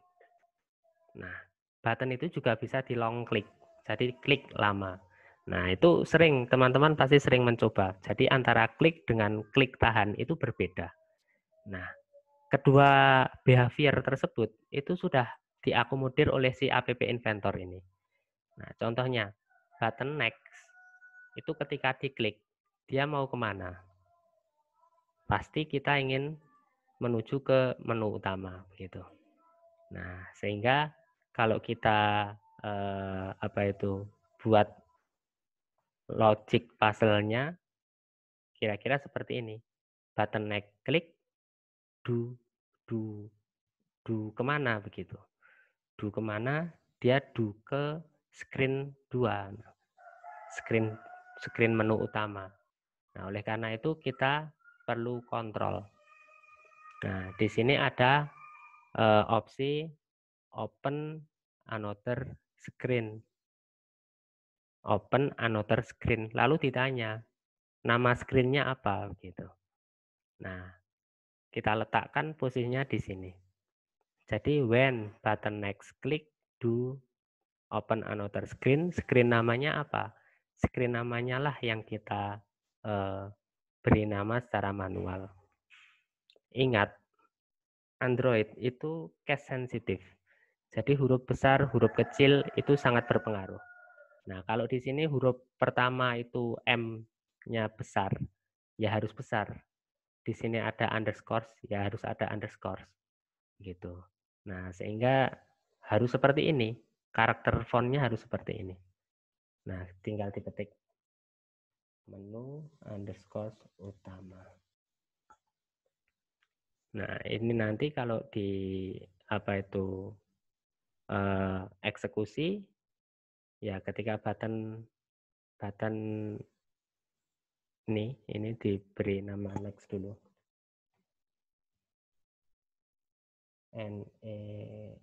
Nah, button itu juga bisa di long click. Jadi klik lama. Nah, itu sering teman-teman pasti sering mencoba. Jadi antara klik dengan klik tahan itu berbeda. Nah, kedua behavior tersebut itu sudah diakomodir oleh si app inventor ini. Nah, contohnya button next itu ketika diklik dia mau kemana? Pasti kita ingin menuju ke menu utama begitu. Nah, sehingga kalau kita apa itu buat logic puzzle-nya kira-kira seperti ini. Button next klik, do kemana begitu. Do kemana? Dia do ke screen 2. Screen menu utama. Nah, oleh karena itu kita perlu kontrol. Nah, di sini ada opsi open another screen. Open another screen. Lalu ditanya, nama screen-nya apa gitu. Nah, kita letakkan posisinya di sini. Jadi when button next click do open another screen, screen namanya apa? Screen namanya lah yang kita beri nama secara manual. Ingat, Android itu case sensitif. Jadi huruf besar, huruf kecil itu sangat berpengaruh. Nah, kalau di sini huruf pertama itu M-nya besar, ya harus besar. Di sini ada underscore, ya harus ada underscore. Gitu. Nah, sehingga harus seperti ini. Karakter fontnya harus seperti ini. Nah, tinggal diketik menu underscore utama. Nah, ini nanti kalau di apa itu eksekusi, ya ketika button ini diberi nama next dulu. N-E-X-T.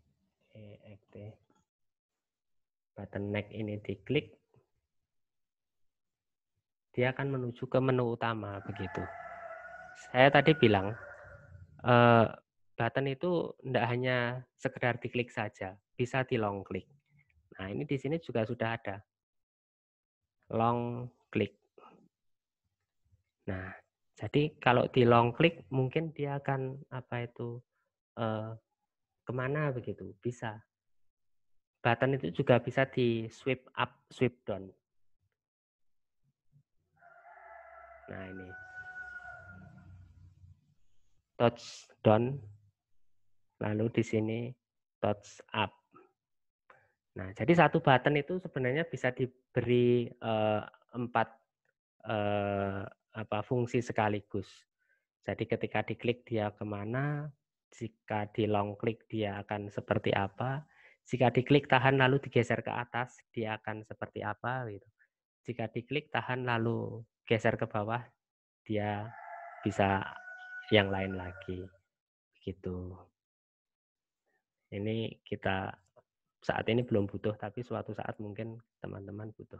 Button next ini diklik, dia akan menuju ke menu utama begitu. Saya tadi bilang button itu tidak hanya sekedar diklik saja, bisa di long click. Nah, ini di sini juga sudah ada long click. Nah, jadi kalau di long click mungkin dia akan kemana begitu, bisa. Button itu juga bisa di swipe up, swipe down. Nah, ini touch down, lalu di sini touch up. Nah, jadi satu button itu sebenarnya bisa diberi 4 fungsi sekaligus. Jadi ketika diklik dia kemana, jika di long klik dia akan seperti apa, jika diklik tahan lalu digeser ke atas dia akan seperti apa gitu. Jika diklik tahan lalu geser ke bawah dia bisa yang lain lagi gitu. Ini kita saat ini belum butuh, tapi suatu saat mungkin teman-teman butuh.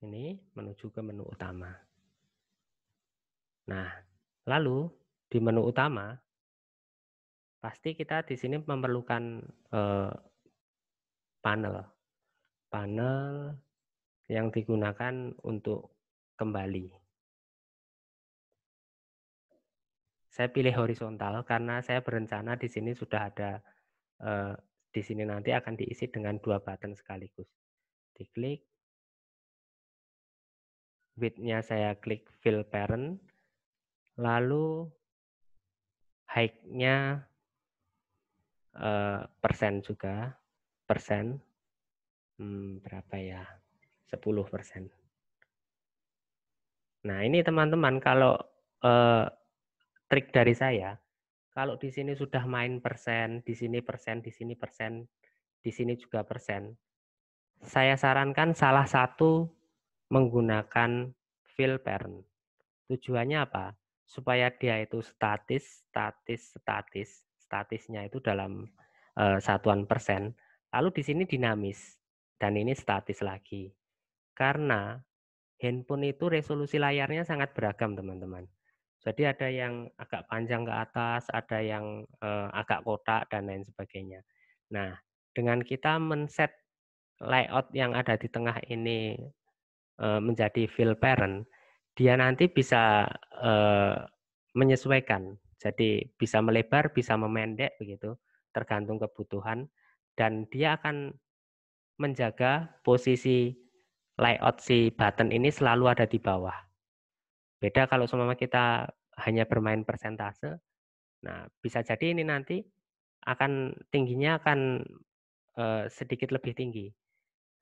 Ini menuju ke menu utama. Nah, lalu di menu utama pasti kita di sini memerlukan panel yang digunakan untuk kembali. Saya pilih horizontal karena saya berencana di sini sudah ada di sini nanti akan diisi dengan 2 button sekaligus. Diklik, width-nya saya klik fill parent, lalu height-nya persen juga, persen, berapa ya, 10%. Nah ini teman-teman kalau trik dari saya, kalau di sini sudah main persen, di sini persen, di sini persen, di sini juga persen, saya sarankan salah satu menggunakan fill parent. Tujuannya apa? Supaya dia itu statisnya itu dalam satuan persen. Lalu di sini dinamis dan ini statis lagi. Karena handphone itu resolusi layarnya sangat beragam, teman-teman. Jadi ada yang agak panjang ke atas, ada yang agak kotak dan lain sebagainya. Nah, dengan kita men-set layout yang ada di tengah ini menjadi fill parent, dia nanti bisa menyesuaikan. Jadi bisa melebar, bisa memendek begitu, tergantung kebutuhan dan dia akan menjaga posisi layout si button ini selalu ada di bawah. Beda kalau seumpama kita hanya bermain persentase, nah bisa jadi ini nanti akan tingginya akan sedikit lebih tinggi.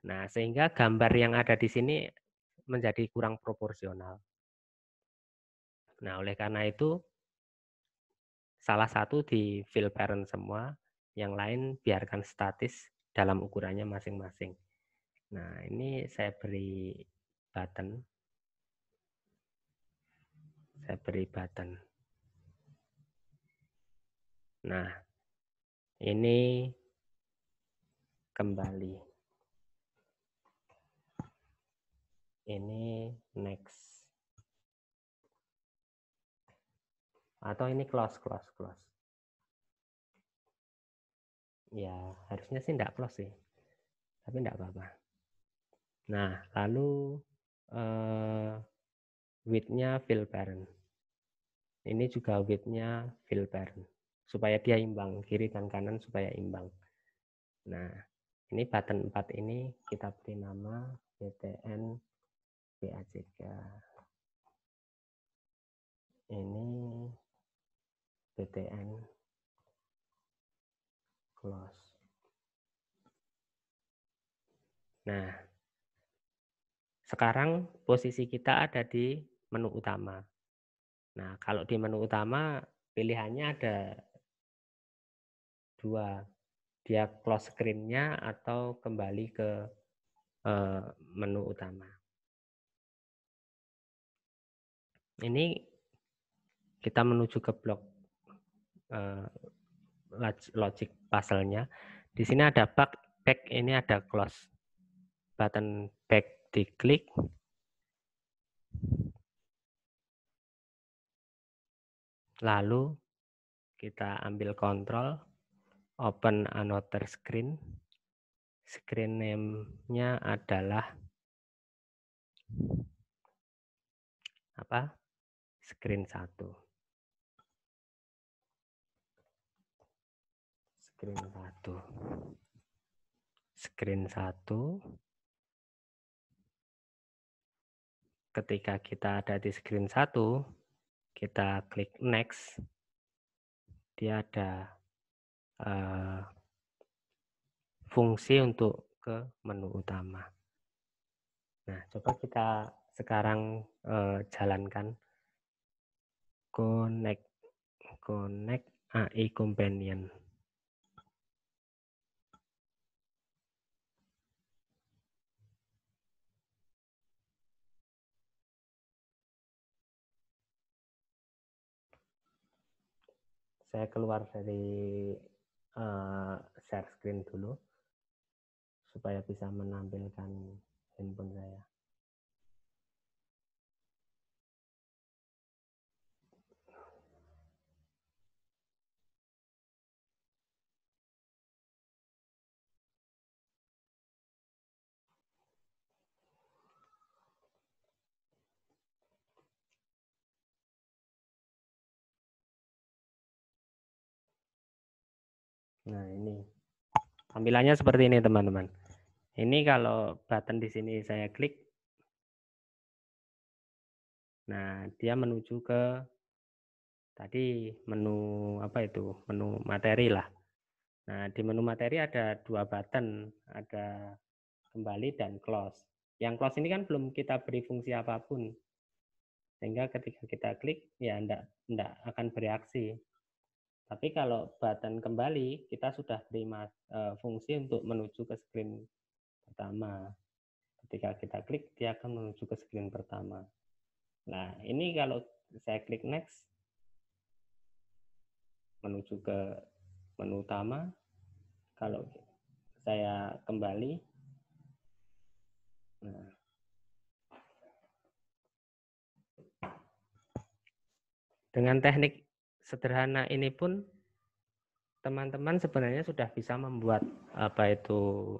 Nah, sehingga gambar yang ada di sini menjadi kurang proporsional. Nah, oleh karena itu salah satu di fill parent semua, yang lain biarkan statis dalam ukurannya masing-masing. Nah, ini saya beri button. Saya beri button. Nah, ini kembali. Ini next. Atau ini close. Ya, harusnya sih enggak close sih. Tapi enggak apa-apa. Nah, lalu width-nya fill parent. Ini juga width-nya fill parent. Supaya dia imbang, kiri dan kanan supaya imbang. Nah, ini button 4 ini kita beri nama BTN BAJK. Ini BTN close. Nah, sekarang posisi kita ada di menu utama. Nah, kalau di menu utama pilihannya ada 2. Dia close screen-nya atau kembali ke menu utama. Ini kita menuju ke blok logic puzzle-nya. Di sini ada back, ini ada close. Button back diklik. Lalu kita ambil kontrol, open another screen. Screen name-nya adalah apa? Screen 1. Screen 1. Screen 1. Ketika kita ada di screen 1, kita klik next. Dia ada fungsi untuk ke menu utama. Nah, coba kita sekarang jalankan connect AI companion. Saya keluar dari share screen dulu supaya bisa menampilkan handphone saya. Nah, ini tampilannya seperti ini, teman-teman. Ini kalau button di sini saya klik, nah dia menuju ke tadi menu apa itu? Menu materi lah. Nah, di menu materi ada 2 button, ada kembali dan close. Yang close ini kan belum kita beri fungsi apapun. Sehingga ketika kita klik, ya enggak akan bereaksi. Tapi kalau button kembali, kita sudah beri fungsi untuk menuju ke screen pertama. Ketika kita klik, dia akan menuju ke screen pertama. Nah, ini kalau saya klik next, menuju ke menu utama. Kalau saya kembali, nah, dengan teknik sederhana ini pun teman-teman sebenarnya sudah bisa membuat apa itu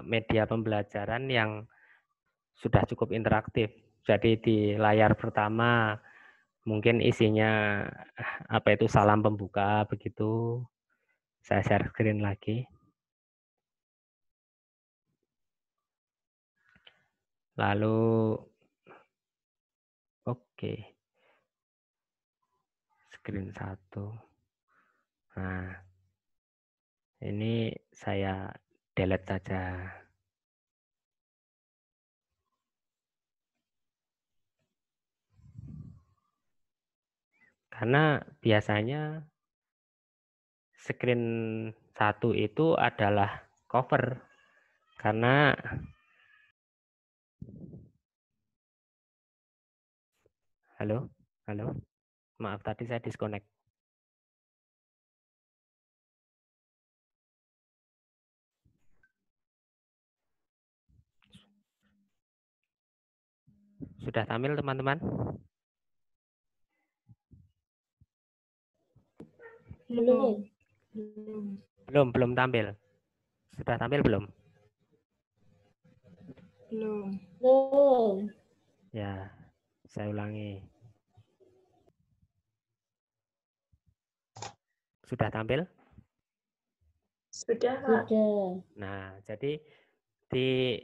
media pembelajaran yang sudah cukup interaktif. Jadi di layar pertama mungkin isinya apa itu salam pembuka begitu. Saya share screen lagi. Lalu oke. Screen 1. Nah, ini saya delete saja. Karena biasanya screen 1 itu adalah cover. Karena halo, maaf tadi saya disconnect. Sudah tampil teman-teman? Belum tampil. Sudah tampil belum? Belum. Ya, saya ulangi. Sudah tampil? Sudah, Kak. Sudah. Nah, jadi di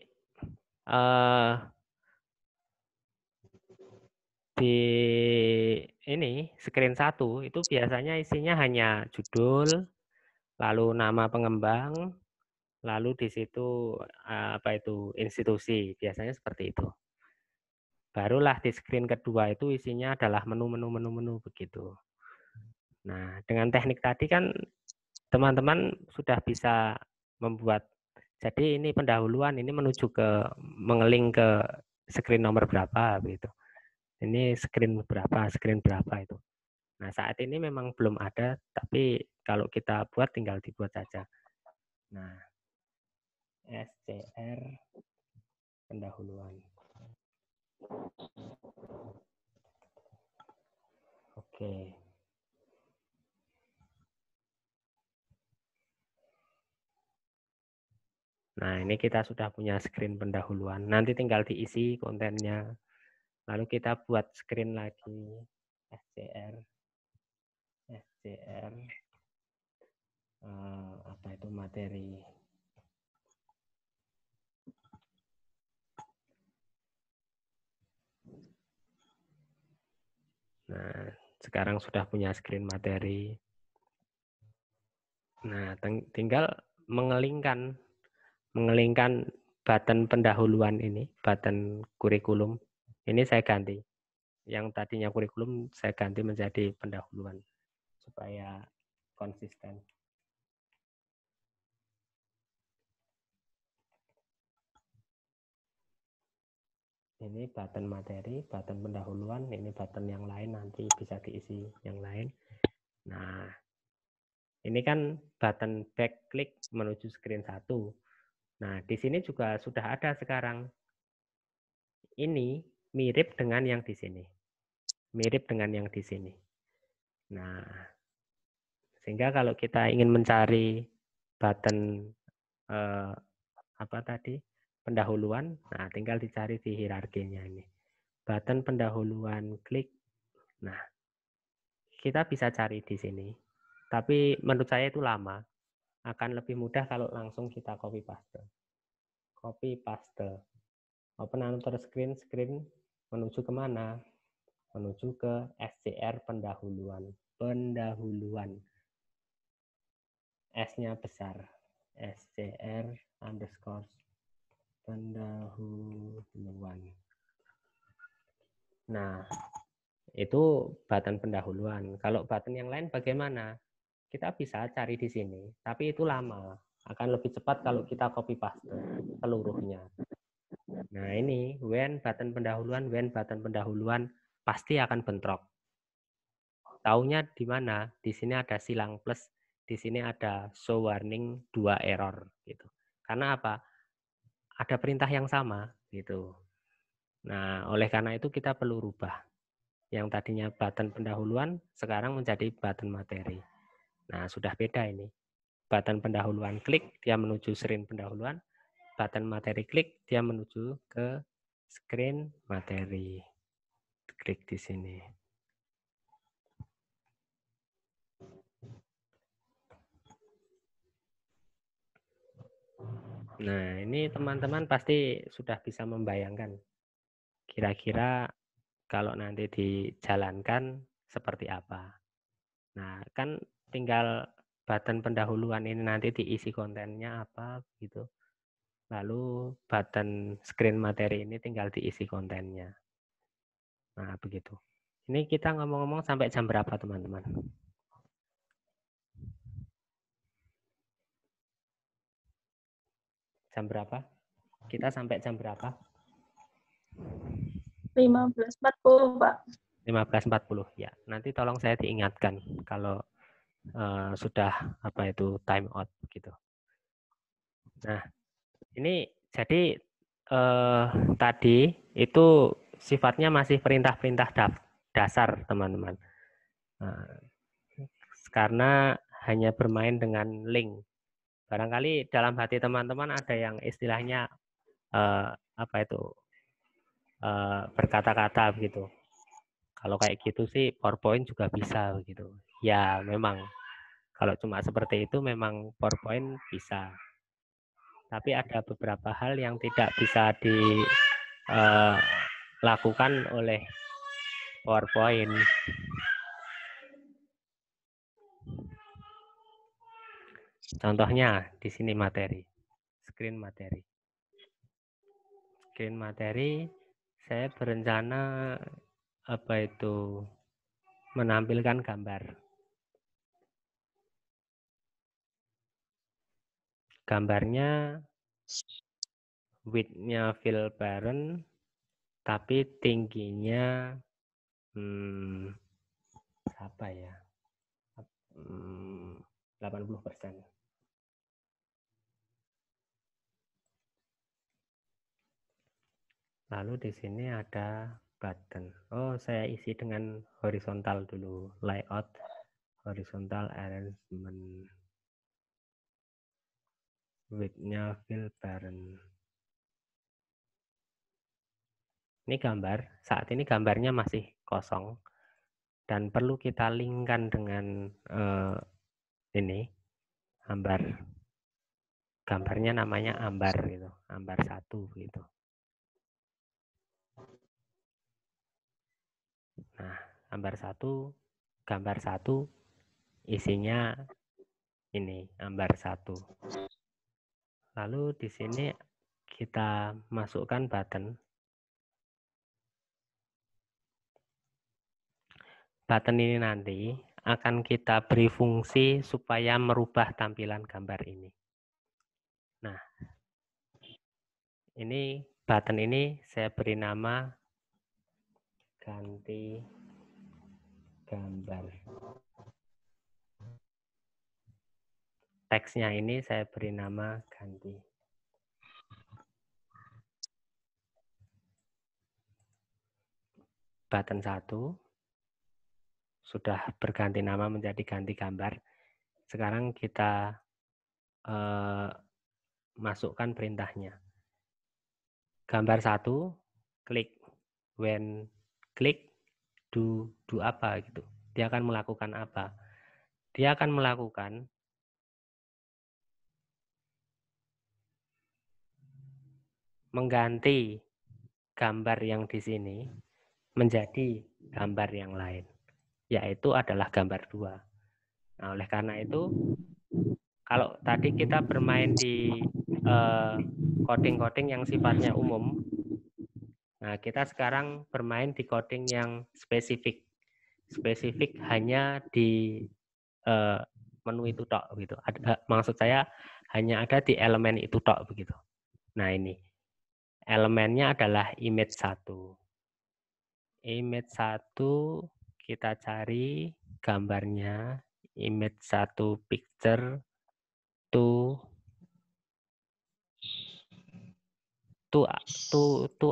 uh, di ini screen 1 itu biasanya isinya hanya judul, lalu nama pengembang, lalu di situ apa itu institusi, biasanya seperti itu. Barulah di screen kedua itu isinya adalah menu begitu. Nah, dengan teknik tadi kan teman-teman sudah bisa membuat, jadi ini pendahuluan, ini menuju ke mengeling ke screen nomor berapa gitu. Ini screen berapa itu. Nah, saat ini memang belum ada, tapi kalau kita buat tinggal dibuat saja. Nah, SCR pendahuluan. Oke. Oke. Nah, ini kita sudah punya screen pendahuluan. Nanti tinggal diisi kontennya. Lalu kita buat screen lagi. SCR. Apa itu materi. Nah, sekarang sudah punya screen materi. Nah, tinggal mengelingkan button pendahuluan ini, button kurikulum. Ini saya ganti. Yang tadinya kurikulum saya ganti menjadi pendahuluan supaya konsisten. Ini button materi, button pendahuluan, ini button yang lain nanti bisa diisi yang lain. Nah, ini kan button back klik menuju screen 1. Nah, di sini juga sudah ada sekarang. Ini mirip dengan yang di sini. Mirip dengan yang di sini. Nah, sehingga kalau kita ingin mencari button apa tadi? Pendahuluan, nah tinggal dicari di hierarkinya ini. Button pendahuluan klik. Nah, kita bisa cari di sini. Tapi menurut saya itu lama. Akan lebih mudah kalau langsung kita copy paste. Copy paste. Open another screen menuju kemana? Menuju ke SCR pendahuluan. Pendahuluan. S-nya besar. SCR underscore pendahuluan. Nah, itu button pendahuluan. Kalau button yang lain bagaimana? Kita bisa cari di sini, tapi itu lama. Akan lebih cepat kalau kita copy paste seluruhnya. Nah, ini when button pendahuluan pasti akan bentrok. Taunya di mana? Di sini ada silang plus, di sini ada show warning 2 error gitu. Karena apa? Ada perintah yang sama gitu. Nah, oleh karena itu kita perlu rubah. Yang tadinya button pendahuluan sekarang menjadi button materi. Nah, sudah beda ini. Button pendahuluan klik, dia menuju screen pendahuluan. Button materi klik, dia menuju ke screen materi. Klik di sini. Nah, ini teman-teman pasti sudah bisa membayangkan. Kira-kira kalau nanti dijalankan seperti apa. Nah, kan tinggal button pendahuluan ini nanti diisi kontennya apa gitu. Lalu button screen materi ini tinggal diisi kontennya. Nah, begitu. Ini kita ngomong-ngomong sampai jam berapa, teman-teman? Jam berapa? Kita sampai jam berapa? 15.40, Pak. 15.40 ya. Nanti tolong saya diingatkan kalau sudah apa itu time out gitu. Nah, ini jadi tadi itu sifatnya masih perintah-perintah dasar, teman-teman. Nah, karena hanya bermain dengan link. Barangkali dalam hati teman-teman ada yang istilahnya apa itu berkata-kata begitu. Kalau kayak gitu sih PowerPoint juga bisa begitu. Ya memang kalau cuma seperti itu memang PowerPoint bisa. Tapi ada beberapa hal yang tidak bisa dilakukan oleh PowerPoint. Contohnya di sini materi, screen materi. Screen materi, saya berencana apa itu menampilkan gambar. Gambarnya width-nya fill parent, tapi tingginya apa ya? 80%. Lalu di sini ada button. Oh, saya isi dengan horizontal dulu. Layout, horizontal arrangement. Width-nya fill parent. Ini gambar. Saat ini gambarnya masih kosong. Dan perlu kita linkkan dengan ini. Ambar. Gambarnya namanya ambar gitu. Ambar 1 gitu. Nah, gambar 1 isinya ini ambar 1. Lalu di sini kita masukkan button. Button ini nanti akan kita beri fungsi supaya merubah tampilan gambar ini. Nah, ini button ini saya beri nama ganti gambar. Teksnya ini saya beri nama ganti. Button 1 sudah berganti nama menjadi ganti gambar. Sekarang kita masukkan perintahnya. Gambar 1, klik. When klik, do apa gitu. Dia akan melakukan apa? Dia akan melakukan mengganti gambar yang di sini menjadi gambar yang lain, yaitu adalah gambar 2. Nah, oleh karena itu, kalau tadi kita bermain di coding-coding yang sifatnya umum, nah kita sekarang bermain di coding yang spesifik. Spesifik hanya di menu itu tok gitu. Maksud saya hanya ada di elemen itu tok begitu. Nah, ini elemennya adalah image 1. Image 1 kita cari gambarnya, image 1 picture to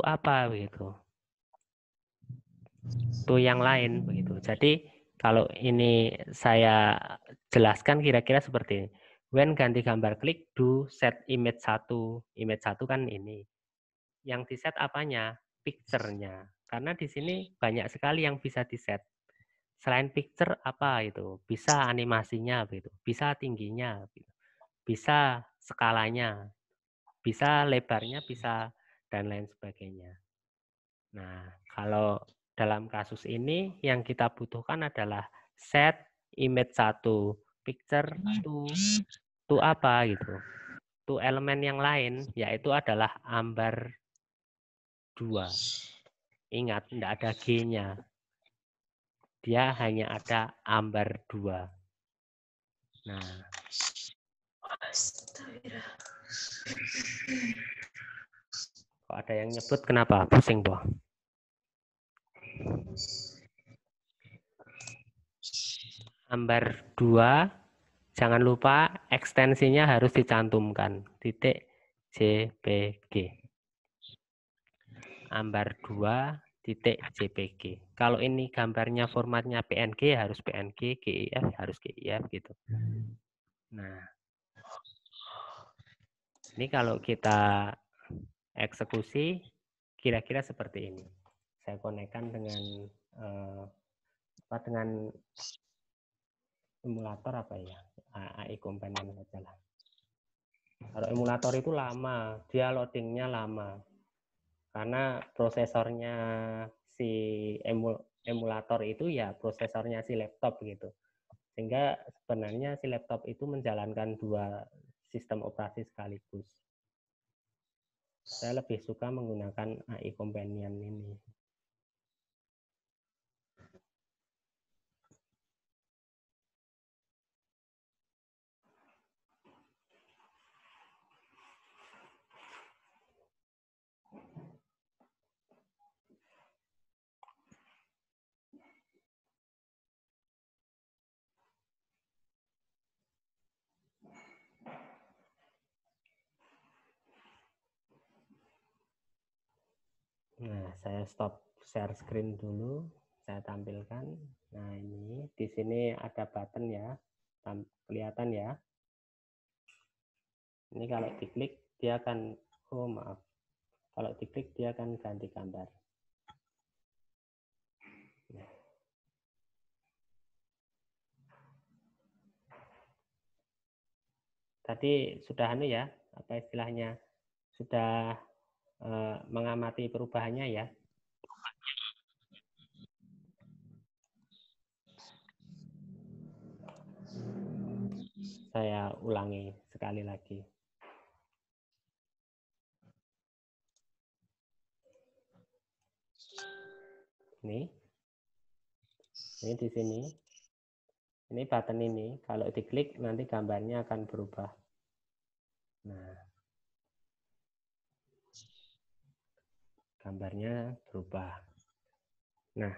apa begitu. To yang lain begitu. Jadi kalau ini saya jelaskan kira-kira seperti ini. When ganti gambar klik, do set image 1. Image 1 kan ini. Yang di set apanya? Picture-nya. Karena di sini banyak sekali yang bisa di set. Selain picture apa itu? Bisa animasinya gitu. Bisa tingginya gitu. Bisa skalanya. Bisa lebarnya, bisa dan lain sebagainya. Nah, kalau dalam kasus ini yang kita butuhkan adalah set image 1 picture to apa gitu. To elemen yang lain yaitu adalah ambar 2. Ingat, tidak ada G-nya. Dia hanya ada ambar 2. Nah. Kok ada yang nyebut kenapa? Pusing, Boh. Ambar 2, jangan lupa ekstensinya harus dicantumkan. Titik JPG. Ambar 2 titik JPG. Kalau ini gambarnya formatnya PNG harus PNG, GIF harus GIF gitu. Nah, ini kalau kita eksekusi kira-kira seperti ini. Saya konekkan dengan dengan emulator apa ya? AI Companion saja lah. Kalau emulator itu lama, dia loadingnya lama. Karena prosesornya si emulator itu ya prosesornya si laptop gitu. Sehingga sebenarnya si laptop itu menjalankan 2 sistem operasi sekaligus. Saya lebih suka menggunakan AI Companion ini. Nah, saya stop share screen dulu, saya tampilkan. Nah, ini di sini ada button ya, kelihatan ya. Ini kalau diklik dia akan, oh maaf, kalau diklik dia akan ganti gambar. Nah. Tadi sudah ya, apa istilahnya, sudah mengamati perubahannya ya. Saya ulangi sekali lagi. Ini di sini. Ini button ini, kalau diklik nanti gambarnya akan berubah. Nah, gambarnya berubah. Nah,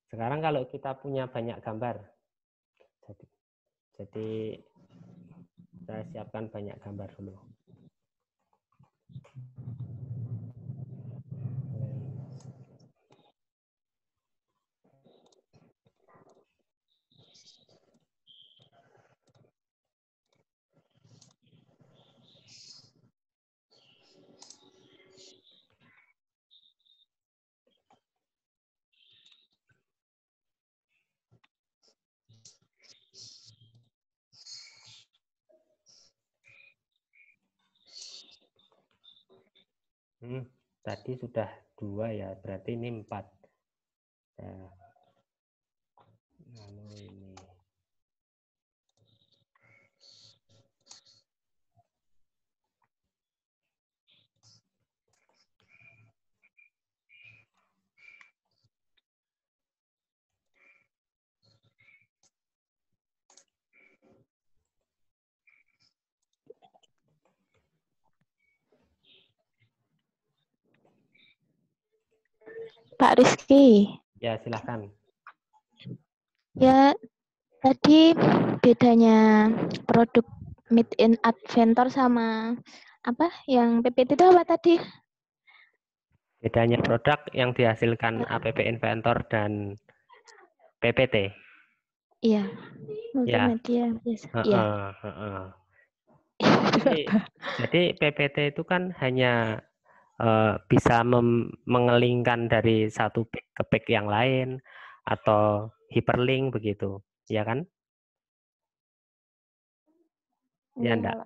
sekarang kalau kita punya banyak gambar, jadi saya siapkan banyak gambar dulu. Tadi sudah 2 ya, berarti ini 4. Nah, lalu ini. Pak Rizky. Ya, silahkan. Ya, tadi bedanya produk Made in Adventure sama apa yang PPT itu apa tadi? Bedanya produk yang dihasilkan APP Inventor dan PPT. Iya, Ya. multimedia biasa. Iya. Jadi PPT itu kan hanya bisa mengelingkan dari satu page ke page yang lain atau hyperlink begitu, ya kan? Ya enggak.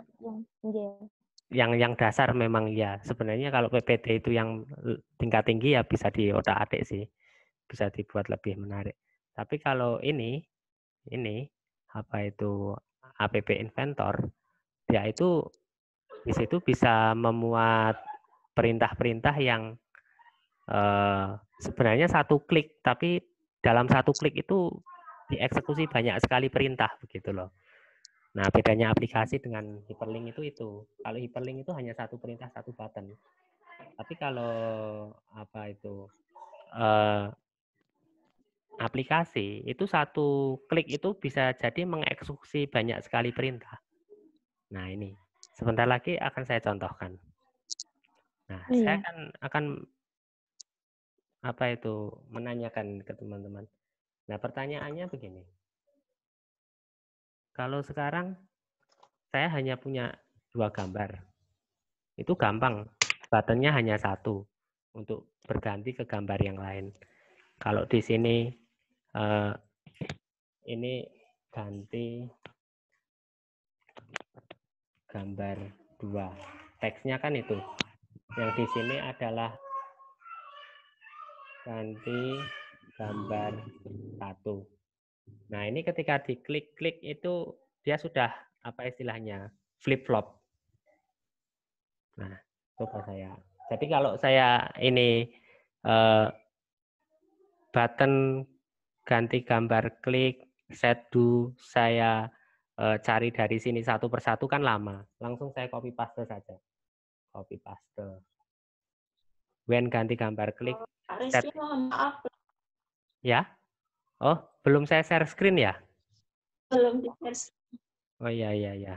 Yang dasar memang ya. Sebenarnya kalau PPT itu yang tingkat tinggi ya bisa di otak-atik sih, bisa dibuat lebih menarik. Tapi kalau ini apa itu APP Inventor, ya itu di situ bisa memuat perintah-perintah yang sebenarnya satu klik, tapi dalam satu klik itu dieksekusi banyak sekali perintah begitu loh. Nah, bedanya aplikasi dengan hyperlink itu. Kalau hyperlink itu hanya satu perintah, satu button. Tapi kalau apa itu aplikasi itu satu klik itu bisa jadi mengeksekusi banyak sekali perintah. Nah, ini sebentar lagi akan saya contohkan. Nah, saya akan apa itu menanyakan ke teman-teman. Nah, pertanyaannya begini. Kalau sekarang saya hanya punya 2 gambar. Itu gampang. Buttonnya hanya satu untuk berganti ke gambar yang lain. Kalau di sini ini ganti gambar 2. Teksnya kan itu. Yang di sini adalah ganti gambar 1. Nah, ini ketika diklik-klik itu dia sudah apa istilahnya? Flip-flop. Nah, coba saya. Jadi kalau saya ini button ganti gambar klik, set do, saya cari dari sini satu persatu kan lama. Langsung saya copy paste saja. Copy paste. When ganti gambar klik, set. Ya? Oh, belum saya share screen ya? Belum di share. Oh iya, iya, iya.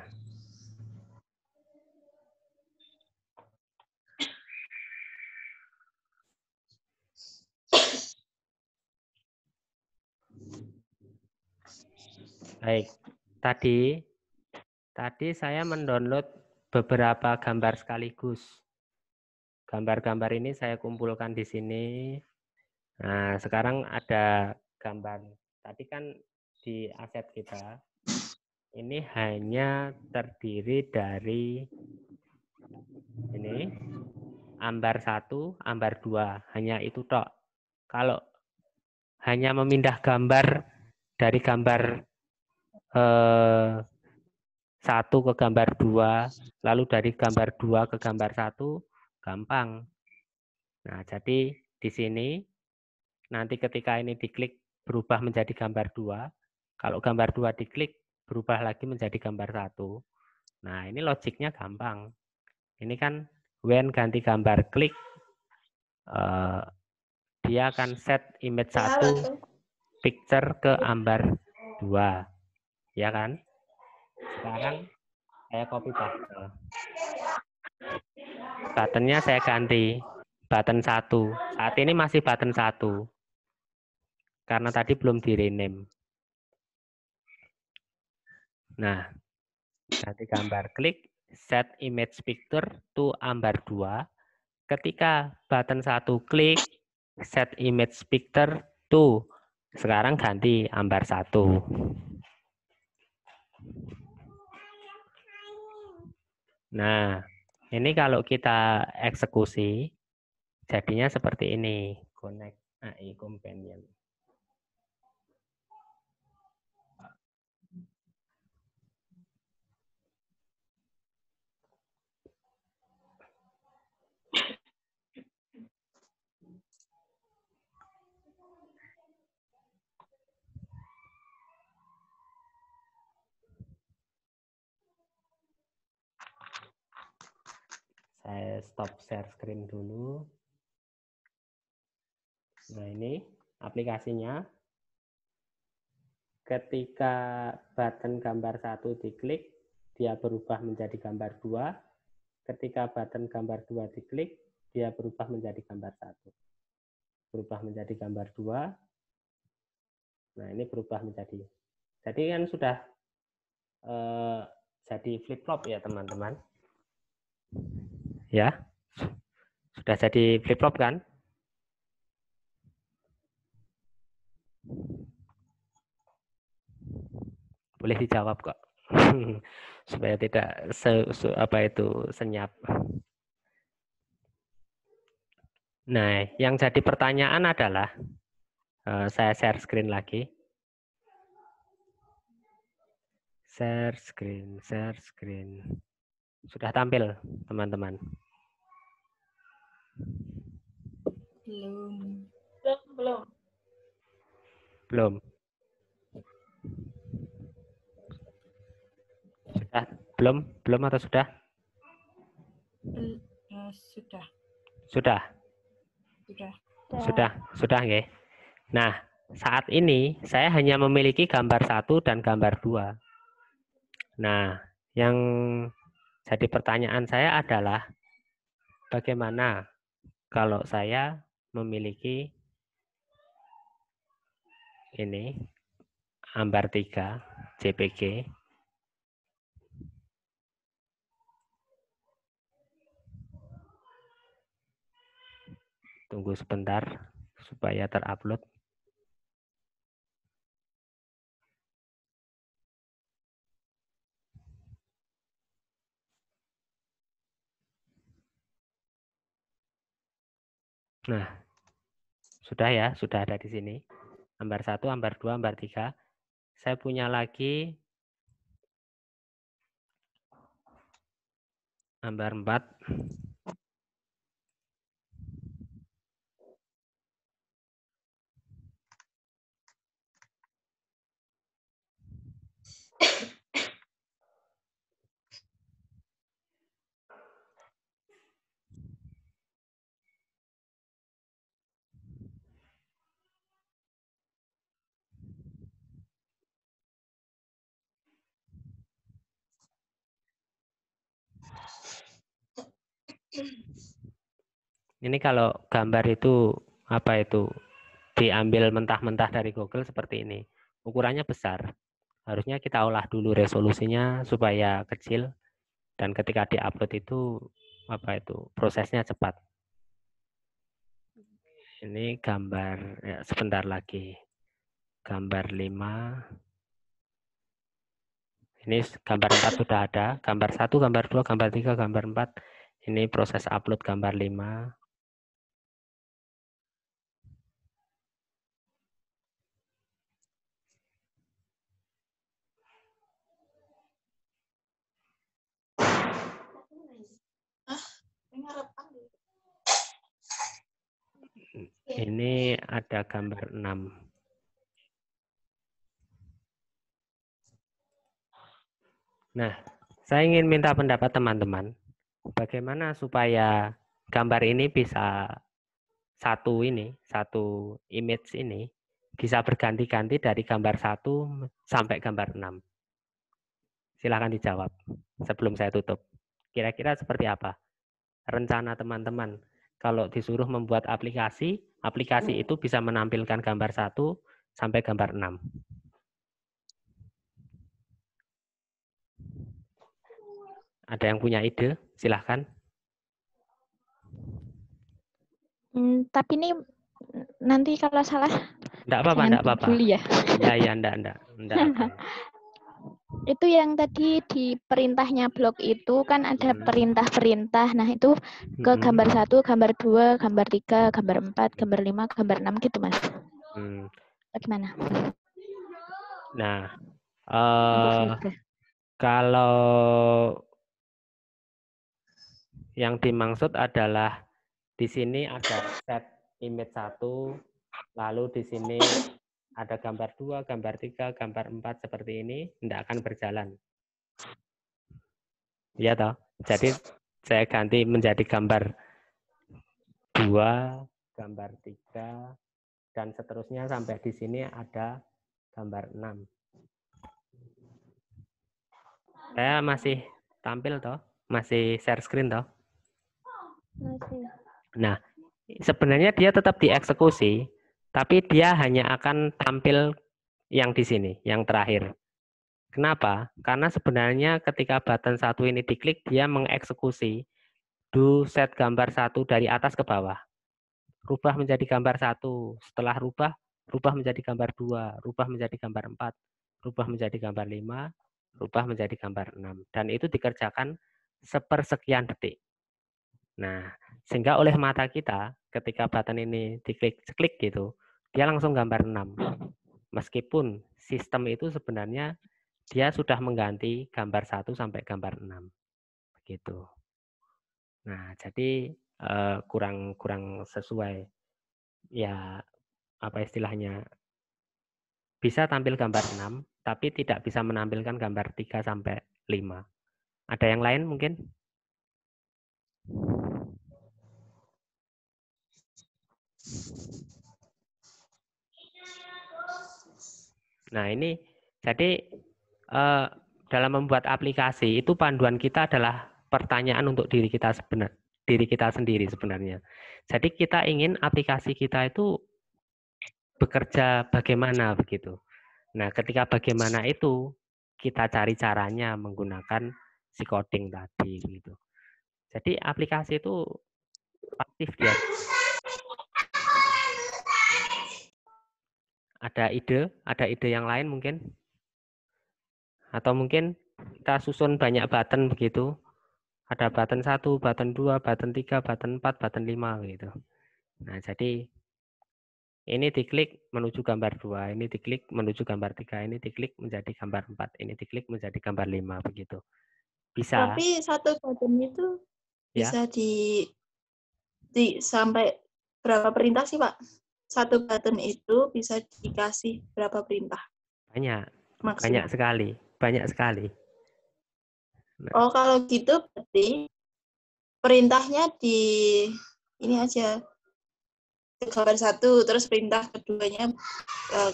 Baik. Tadi saya mendownload beberapa gambar sekaligus. Gambar-gambar ini saya kumpulkan di sini. Nah, sekarang ada gambar. Tadi kan di aset kita ini hanya terdiri dari ini ambar 1, ambar 2, hanya itu tok. Kalau hanya memindah gambar dari gambar 1 ke gambar 2, lalu dari gambar 2 ke gambar 1, gampang. Nah, jadi di sini nanti ketika ini diklik berubah menjadi gambar 2. Kalau gambar 2 diklik berubah lagi menjadi gambar 1. Nah, ini logiknya gampang. Ini kan when ganti gambar klik, dia akan set image 1 picture ke ambar 2. Ya kan? Sekarang saya copy paste. Buttonnya saya ganti. Button 1. Saat ini masih button 1. Karena tadi belum di rename. Nah, ganti gambar klik, set image picture to ambar 2. Ketika button 1 klik, set image picture to. Sekarang ganti ambar 1. Nah, ini kalau kita eksekusi, jadinya seperti ini. Connect AI Companion. Saya stop share screen dulu. Nah, ini aplikasinya. Ketika button gambar 1 diklik, dia berubah menjadi gambar 2. Ketika button gambar 2 diklik, dia berubah menjadi gambar 1. Berubah menjadi gambar 2. Nah, ini berubah menjadi. Jadi kan sudah jadi flip-flop ya, teman-teman. Ya. Sudah jadi flip-flop kan? Boleh dijawab kok. Supaya tidak senyap. Nah, yang jadi pertanyaan adalah saya share screen lagi. Share screen. Sudah tampil, teman-teman? Belum. Sudah? Belum atau sudah? Sudah. Sudah, nggih. Nah, saat ini saya hanya memiliki gambar 1 dan gambar 2. Nah, yang jadi pertanyaan saya adalah bagaimana kalau saya memiliki ini ambar 3 JPG. Tunggu sebentar supaya terupload. Nah, sudah ya, sudah ada di sini. Ambar 1, ambar 2, ambar 3. Saya punya lagi ambar 4. Ini kalau gambar itu diambil mentah-mentah dari Google seperti ini. Ukurannya besar. Harusnya kita olah dulu resolusinya supaya kecil dan ketika diupload itu prosesnya cepat. Ini gambar ya, sebentar lagi. Gambar 5. Ini gambar 4 sudah ada, gambar 1, gambar 2, gambar 3, gambar 4. Ini proses upload gambar 5. Ini ada gambar 6. Nah, saya ingin minta pendapat teman-teman. Bagaimana supaya gambar ini bisa satu image ini bisa berganti-ganti dari gambar 1 sampai gambar 6. Silahkan dijawab sebelum saya tutup. Kira-kira seperti apa rencana teman-teman kalau disuruh membuat aplikasi itu bisa menampilkan gambar 1 sampai gambar 6. Ada yang punya ide? Silahkan. Tapi ini nanti kalau salah Enggak apa-apa, jangan enggak apa-apa. dibully ya. Ya, enggak apa. Itu yang tadi di perintahnya blog itu kan ada perintah-perintah. Nah, itu ke gambar 1, gambar 2, gambar 3, gambar 4, gambar 5, gambar 6 gitu, Mas. Bagaimana? Nah, Untuk kalau yang dimaksud adalah di sini ada set image 1, lalu di sini ada gambar 2, gambar 3, gambar 4 seperti ini, tidak akan berjalan. Iya toh? Jadi saya ganti menjadi gambar 2, gambar 3, dan seterusnya sampai di sini ada gambar 6. Saya masih tampil toh? Masih share screen toh? Nah, sebenarnya dia tetap dieksekusi, tapi dia hanya akan tampil yang di sini, yang terakhir. Kenapa? Karena sebenarnya ketika button 1 ini diklik, dia mengeksekusi do set gambar 1 dari atas ke bawah. Rubah menjadi gambar 1. Setelah rubah menjadi gambar 2, rubah menjadi gambar 4, rubah menjadi gambar 5, rubah menjadi gambar 6. Dan itu dikerjakan sepersekian detik. Nah, sehingga oleh mata kita, ketika button ini diklik gitu, dia langsung gambar 6. Meskipun sistem itu sebenarnya dia sudah mengganti gambar 1 sampai gambar 6. Begitu. Nah, jadi kurang sesuai. Ya, apa istilahnya? Bisa tampil gambar 6, tapi tidak bisa menampilkan gambar 3 sampai 5. Ada yang lain mungkin? Nah, ini jadi dalam membuat aplikasi itu panduan kita adalah pertanyaan untuk diri kita sendiri sebenarnya. Jadi kita ingin aplikasi kita itu bekerja bagaimana begitu. Nah, ketika bagaimana itu kita cari caranya menggunakan si coding tadi gitu. Jadi aplikasi itu aktif dia. Ada ide yang lain mungkin? Atau mungkin kita susun banyak button begitu. Ada button 1, button 2, button 3, button 4, button 5 gitu. Nah, jadi ini diklik menuju gambar 2, ini diklik menuju gambar 3, ini diklik menjadi gambar 4, ini diklik menjadi gambar 5 begitu. Bisa. Tapi satu button itu Ya. bisa di sampai berapa perintah sih, Pak? Satu button itu bisa dikasih berapa perintah? Banyak. Maksimal. Banyak sekali. Nah. Oh, kalau gitu berarti perintahnya di ini aja ke gambar 1, terus perintah keduanya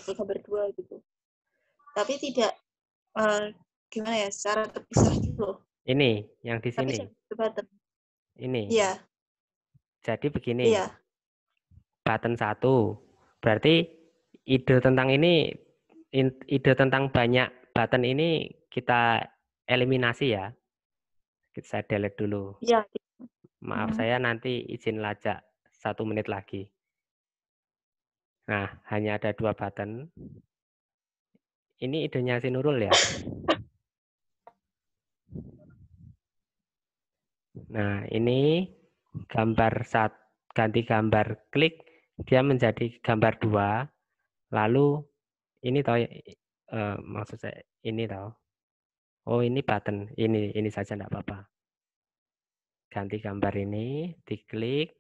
ke gambar 2 gitu. Tapi tidak gimana ya, secara terpisah gitu loh. Ini yang di sini. Button. Ini. Iya. Jadi begini. Iya. Button 1. Berarti ide tentang ini, ide tentang banyak button ini kita eliminasi ya. Saya delete dulu. Iya. Maaf, saya nanti izin lacak 1 menit lagi. Nah, hanya ada 2 button. Ini idenya si Nurul ya. Nah, ini gambar ganti gambar klik, dia menjadi gambar 2. Lalu ini tahu maksud saya ini tahu. Oh, ini button. Ini saja enggak apa-apa. Ganti gambar ini, diklik,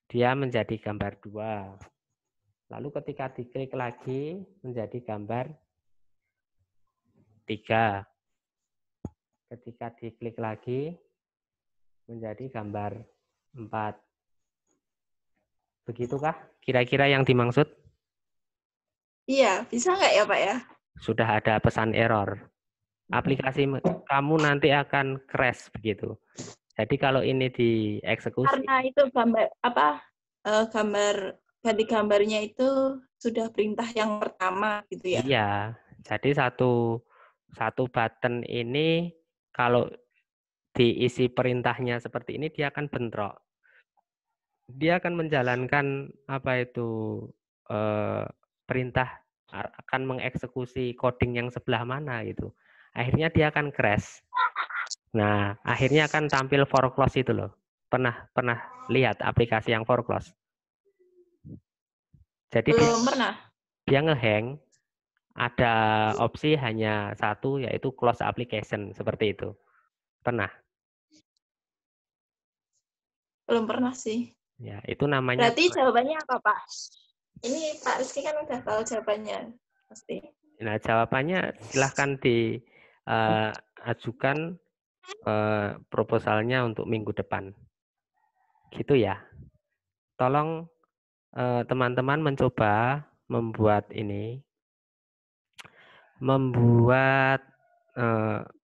dia menjadi gambar 2. Lalu ketika diklik lagi menjadi gambar 3. Ketika diklik lagi menjadi gambar 4. Begitukah kira-kira yang dimaksud? Iya, bisa nggak ya Pak ya? Sudah ada pesan error. Aplikasi kamu nanti akan crash begitu. Jadi kalau ini dieksekusi. Karena itu gambar gambar ganti gambarnya itu sudah perintah yang pertama gitu ya. Iya. Jadi satu button ini kalau diisi perintahnya seperti ini dia akan bentrok. Dia akan menjalankan perintah akan mengeksekusi coding yang sebelah mana gitu. Akhirnya dia akan crash. Nah, akhirnya akan tampil for close itu loh. Pernah lihat aplikasi yang for close? Jadi Belum pernah. dia ngehang, ada opsi hanya satu yaitu close application seperti itu. Pernah? Belum pernah sih. Ya, itu namanya. Berarti jawabannya apa Pak? Ini Pak Rizky kan udah tahu jawabannya pasti. Nah, jawabannya silahkan diajukan proposalnya untuk minggu depan. Gitu ya. Tolong teman-teman mencoba membuat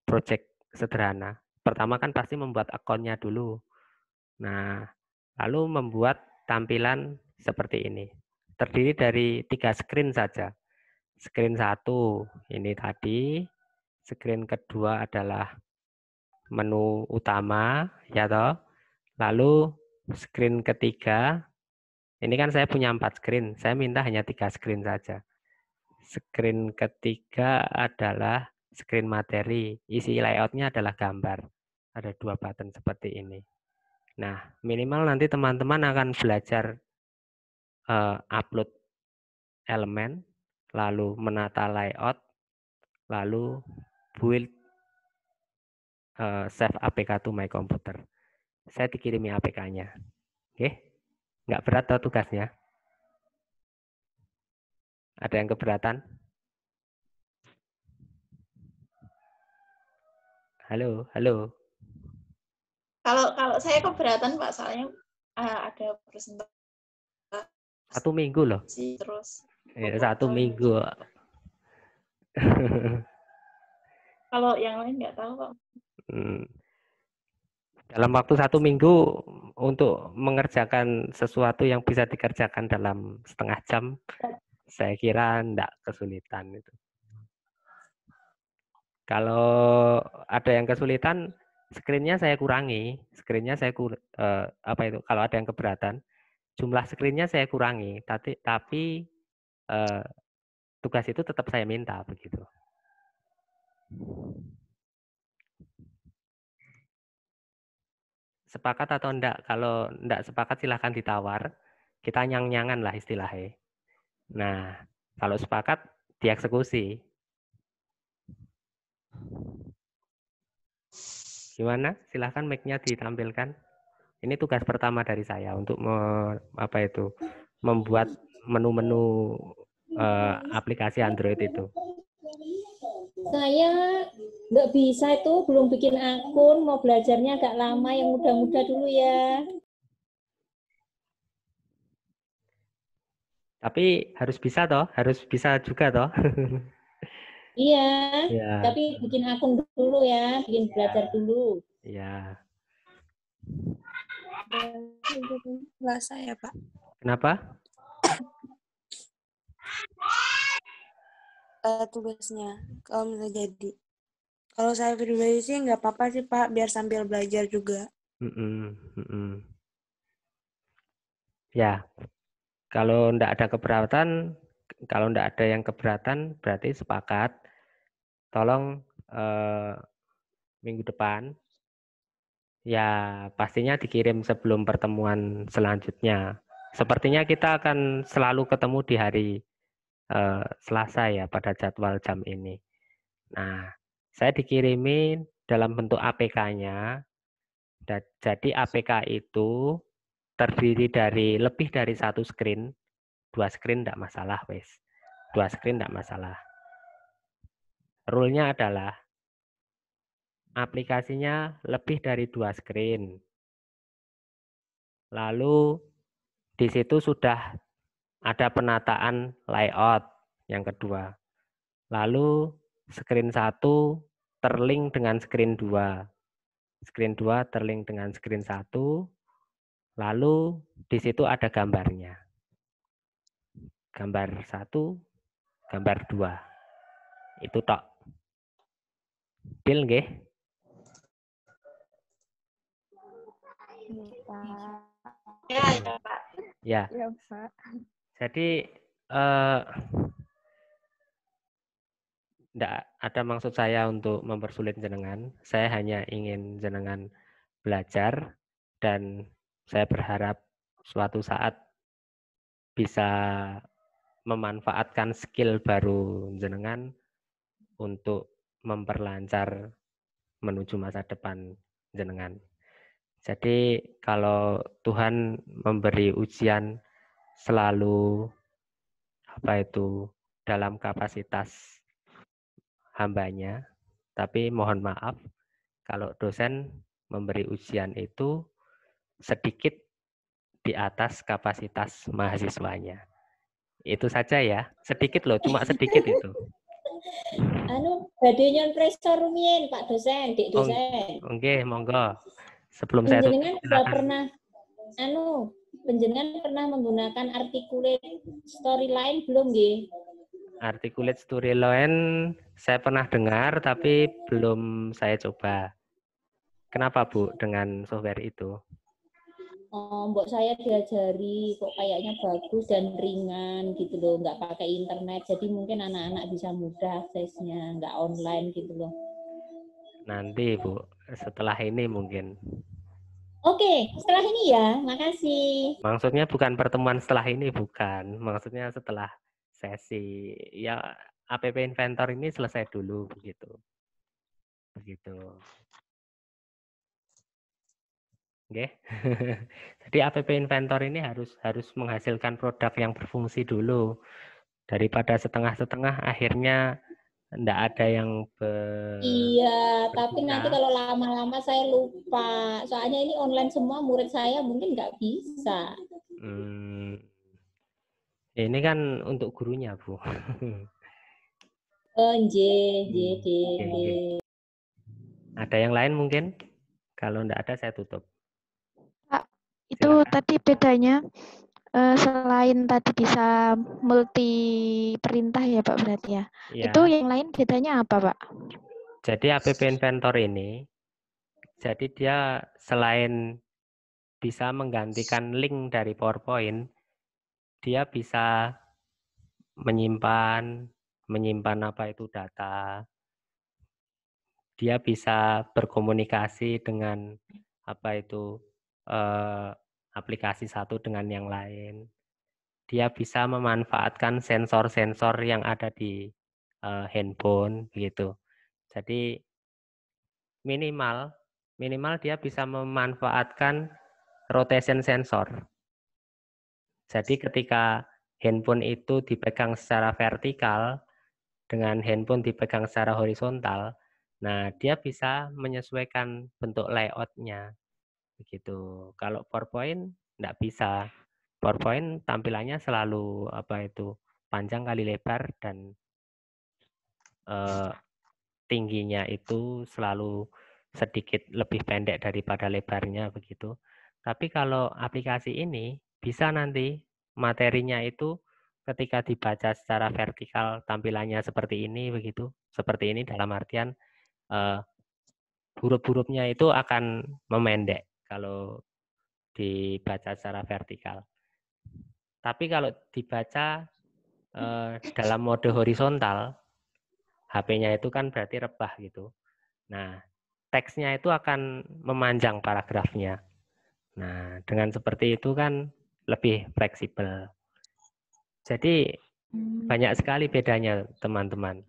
project sederhana. Pertama kan pasti membuat akunnya dulu. Nah, lalu membuat tampilan seperti ini. Terdiri dari 3 screen saja. Screen 1 ini tadi. Screen kedua adalah menu utama, ya toh. Lalu screen ketiga, ini kan saya punya 4 screen. Saya minta hanya 3 screen saja. Screen ketiga adalah screen materi. Isi layoutnya adalah gambar. Ada 2 button seperti ini. Nah, minimal nanti teman-teman akan belajar upload elemen, lalu menata layout, lalu build save APK to my computer. Saya dikirimi APK-nya. Oke? Nggak berat atau tugasnya? Ada yang keberatan? Halo, halo. Kalau saya keberatan Pak, soalnya ada presentasi 1 minggu loh. terus. Ya, 1 minggu. Kalau yang lain nggak tahu Pak. Dalam waktu 1 minggu untuk mengerjakan sesuatu yang bisa dikerjakan dalam setengah jam, saya kira enggak kesulitan itu. Kalau ada yang kesulitan, screen-nya saya kurangi. Screen-nya saya kalau ada yang keberatan, jumlah screen-nya saya kurangi. Tapi tugas itu tetap saya minta begitu. Sepakat atau enggak? Kalau enggak sepakat silahkan ditawar. Kita nyang-nyangan lah istilahnya. Nah, kalau sepakat dieksekusi. Gimana? Silahkan mic-nya ditampilkan. Ini tugas pertama dari saya untuk membuat menu-menu aplikasi Android itu. Saya nggak bisa itu, belum bikin akun, mau belajarnya agak lama, yang muda-muda dulu ya. Tapi harus bisa toh, harus bisa juga toh. Iya, Ya. tapi bikin akun dulu ya, bikin belajar dulu. Iya. Selasa ya Pak. Kenapa? tugasnya kalau misalnya jadi. Kalau saya pribadi sih nggak apa-apa sih Pak, biar sambil belajar juga. Ya, kalau ndak ada keberatan, kalau ndak ada yang keberatan, berarti sepakat. Tolong minggu depan, ya pastinya dikirim sebelum pertemuan selanjutnya. Sepertinya kita akan selalu ketemu di hari Selasa ya pada jadwal jam ini. Nah, saya dikirimin dalam bentuk APK-nya. Jadi APK itu terdiri dari lebih dari satu screen. 2 screen tidak masalah, wes. 2 screen tidak masalah. Rule-nya adalah aplikasinya lebih dari 2 screen. Lalu di situ sudah ada penataan layout yang kedua. Lalu screen 1 terlink dengan screen 2. Screen 2 terlink dengan screen 1. Lalu di situ ada gambarnya. Gambar 1, gambar 2. Itu tok. Deal nggih? Ya, ya Pak. Ya. Ya, Pak. Jadi tidak ada maksud saya untuk mempersulit jenengan. Saya hanya ingin jenengan belajar dan saya berharap suatu saat bisa memanfaatkan skill baru jenengan untuk memperlancar menuju masa depan jenengan. Jadi kalau Tuhan memberi ujian selalu dalam kapasitas hambanya, tapi mohon maaf kalau dosen memberi ujian itu sedikit di atas kapasitas mahasiswanya. Itu saja ya, sedikit loh, cuma sedikit itu. Badhe nyon presa rumiyin Pak dosen, Dik dosen. Oke, monggo. Sebelum saya tutup, Panjenengan sudah pernah panjenengan pernah menggunakan articulate storyline belum nggih? Articulate storyline saya pernah dengar tapi belum saya coba. Kenapa Bu dengan software itu? Mbok saya diajari kok kayaknya bagus dan ringan gitu loh, nggak pakai internet, jadi mungkin anak-anak bisa mudah aksesnya, nggak online gitu loh. Nanti Bu, setelah ini mungkin. Oke, setelah ini ya, makasih. Maksudnya bukan pertemuan setelah ini, bukan. Maksudnya setelah sesi. Ya, app inventor ini selesai dulu, begitu. Begitu. Oke. Jadi app inventor ini harus menghasilkan produk yang berfungsi dulu. Daripada setengah-setengah akhirnya enggak ada yang Iya, tapi berguna. nanti kalau lama-lama saya lupa. Soalnya ini online semua, murid saya mungkin nggak bisa. Ini kan untuk gurunya, Bu. Ada yang lain mungkin? Kalau enggak ada, saya tutup. Pak, itu Silakan. tadi bedanya selain tadi bisa multi perintah ya Pak berarti ya. Ya. Itu yang lain bedanya apa Pak? Jadi app inventor ini, jadi dia selain bisa menggantikan link dari PowerPoint, dia bisa menyimpan apa itu data. Dia bisa berkomunikasi dengan aplikasi satu dengan yang lain. Dia bisa memanfaatkan sensor-sensor yang ada di handphone gitu. Jadi minimal dia bisa memanfaatkan rotation sensor. Jadi ketika handphone itu dipegang secara vertikal dengan handphone dipegang secara horizontal, nah dia bisa menyesuaikan bentuk layout-nya. Begitu. Kalau PowerPoint enggak bisa. PowerPoint tampilannya selalu panjang kali lebar dan tingginya itu selalu sedikit lebih pendek daripada lebarnya begitu. Tapi kalau aplikasi ini bisa nanti materinya itu ketika dibaca secara vertikal tampilannya seperti ini begitu. Seperti ini dalam artian huruf-hurufnya itu akan memendek kalau dibaca secara vertikal. Tapi kalau dibaca dalam mode horizontal, HP-nya itu kan berarti rebah gitu. Nah, teksnya itu akan memanjang paragrafnya. Nah, dengan seperti itu kan lebih fleksibel. Jadi banyak sekali bedanya teman-teman.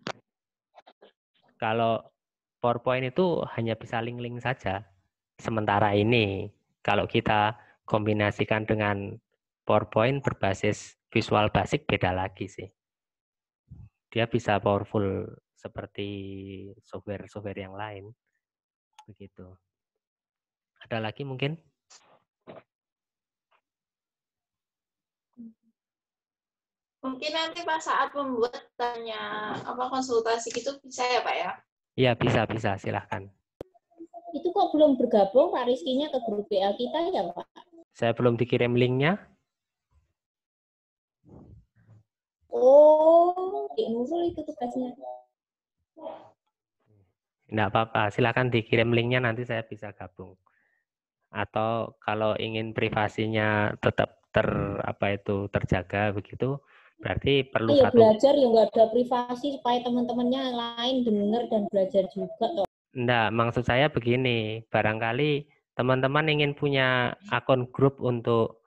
Kalau PowerPoint itu hanya bisa link-link saja. Sementara ini, kalau kita kombinasikan dengan PowerPoint berbasis Visual Basic beda lagi sih. Dia bisa powerful seperti software-software yang lain. Begitu. Ada lagi mungkin? Mungkin nanti pas saat membuat tanya konsultasi gitu bisa ya Pak ya? Iya, bisa, silahkan. Itu kok belum bergabung Pak Rizky-nya ke grup WA kita ya Pak? Saya belum dikirim linknya. Oh, Dik Nurul itu tugasnya. Enggak apa-apa, silahkan dikirim linknya nanti saya bisa gabung. Atau kalau ingin privasinya tetap terjaga begitu, berarti perlu Ayo satu. belajar ya nggak ada privasi supaya teman-temannya lain dengar dan belajar juga toh. Enggak, maksud saya begini, barangkali teman-teman ingin punya akun grup untuk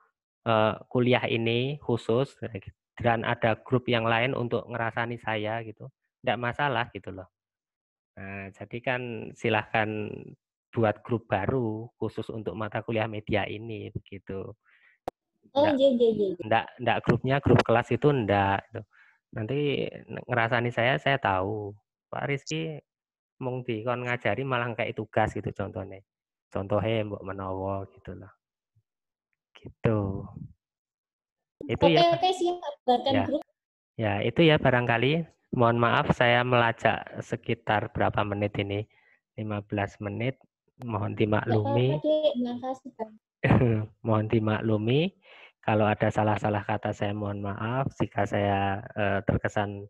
kuliah ini khusus dan ada grup yang lain untuk ngerasani saya gitu. Enggak masalah gitu loh. Nah, jadi kan silahkan buat grup baru khusus untuk mata kuliah media ini begitu. Oh, iya. Enggak grupnya grup kelas itu enggak. Nanti ngerasani saya tahu. Pak Rizky mung dikon ngajari malah kayak tugas gitu contohnya. Contohnya mbok menawa gitu loh. Gitu. Itu ya. Oke, siap buatkan Ya. grup. Ya, itu ya barangkali. Mohon maaf saya melacak sekitar berapa menit ini. 15 menit. Mohon dimaklumi. Nggak apa-apa, Dek. Makasih. Mohon dimaklumi. Kalau ada salah-salah kata saya mohon maaf. Jika saya terkesan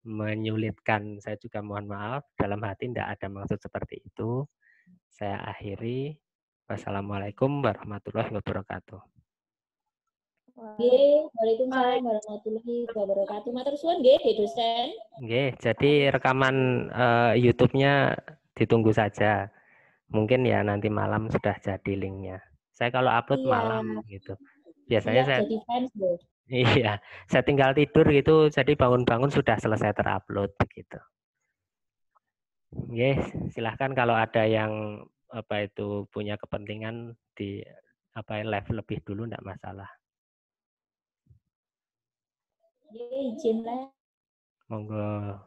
menyulitkan, saya juga mohon maaf. Dalam hati tidak ada maksud seperti itu. Saya akhiri. Wassalamualaikum warahmatullahi wabarakatuh. Waalaikumsalam warahmatullahi wabarakatuh. Matur suwun nggih, Dek dosen. Nggih, jadi rekaman YouTube-nya ditunggu saja. Mungkin ya nanti malam sudah jadi linknya. Saya kalau upload malam gitu. Biasanya saya jadi fans, Dek. iya, saya tinggal tidur gitu, jadi bangun-bangun sudah selesai terupload begitu. Oke, silahkan kalau ada yang punya kepentingan di live lebih dulu enggak masalah. Izin lah. Monggo.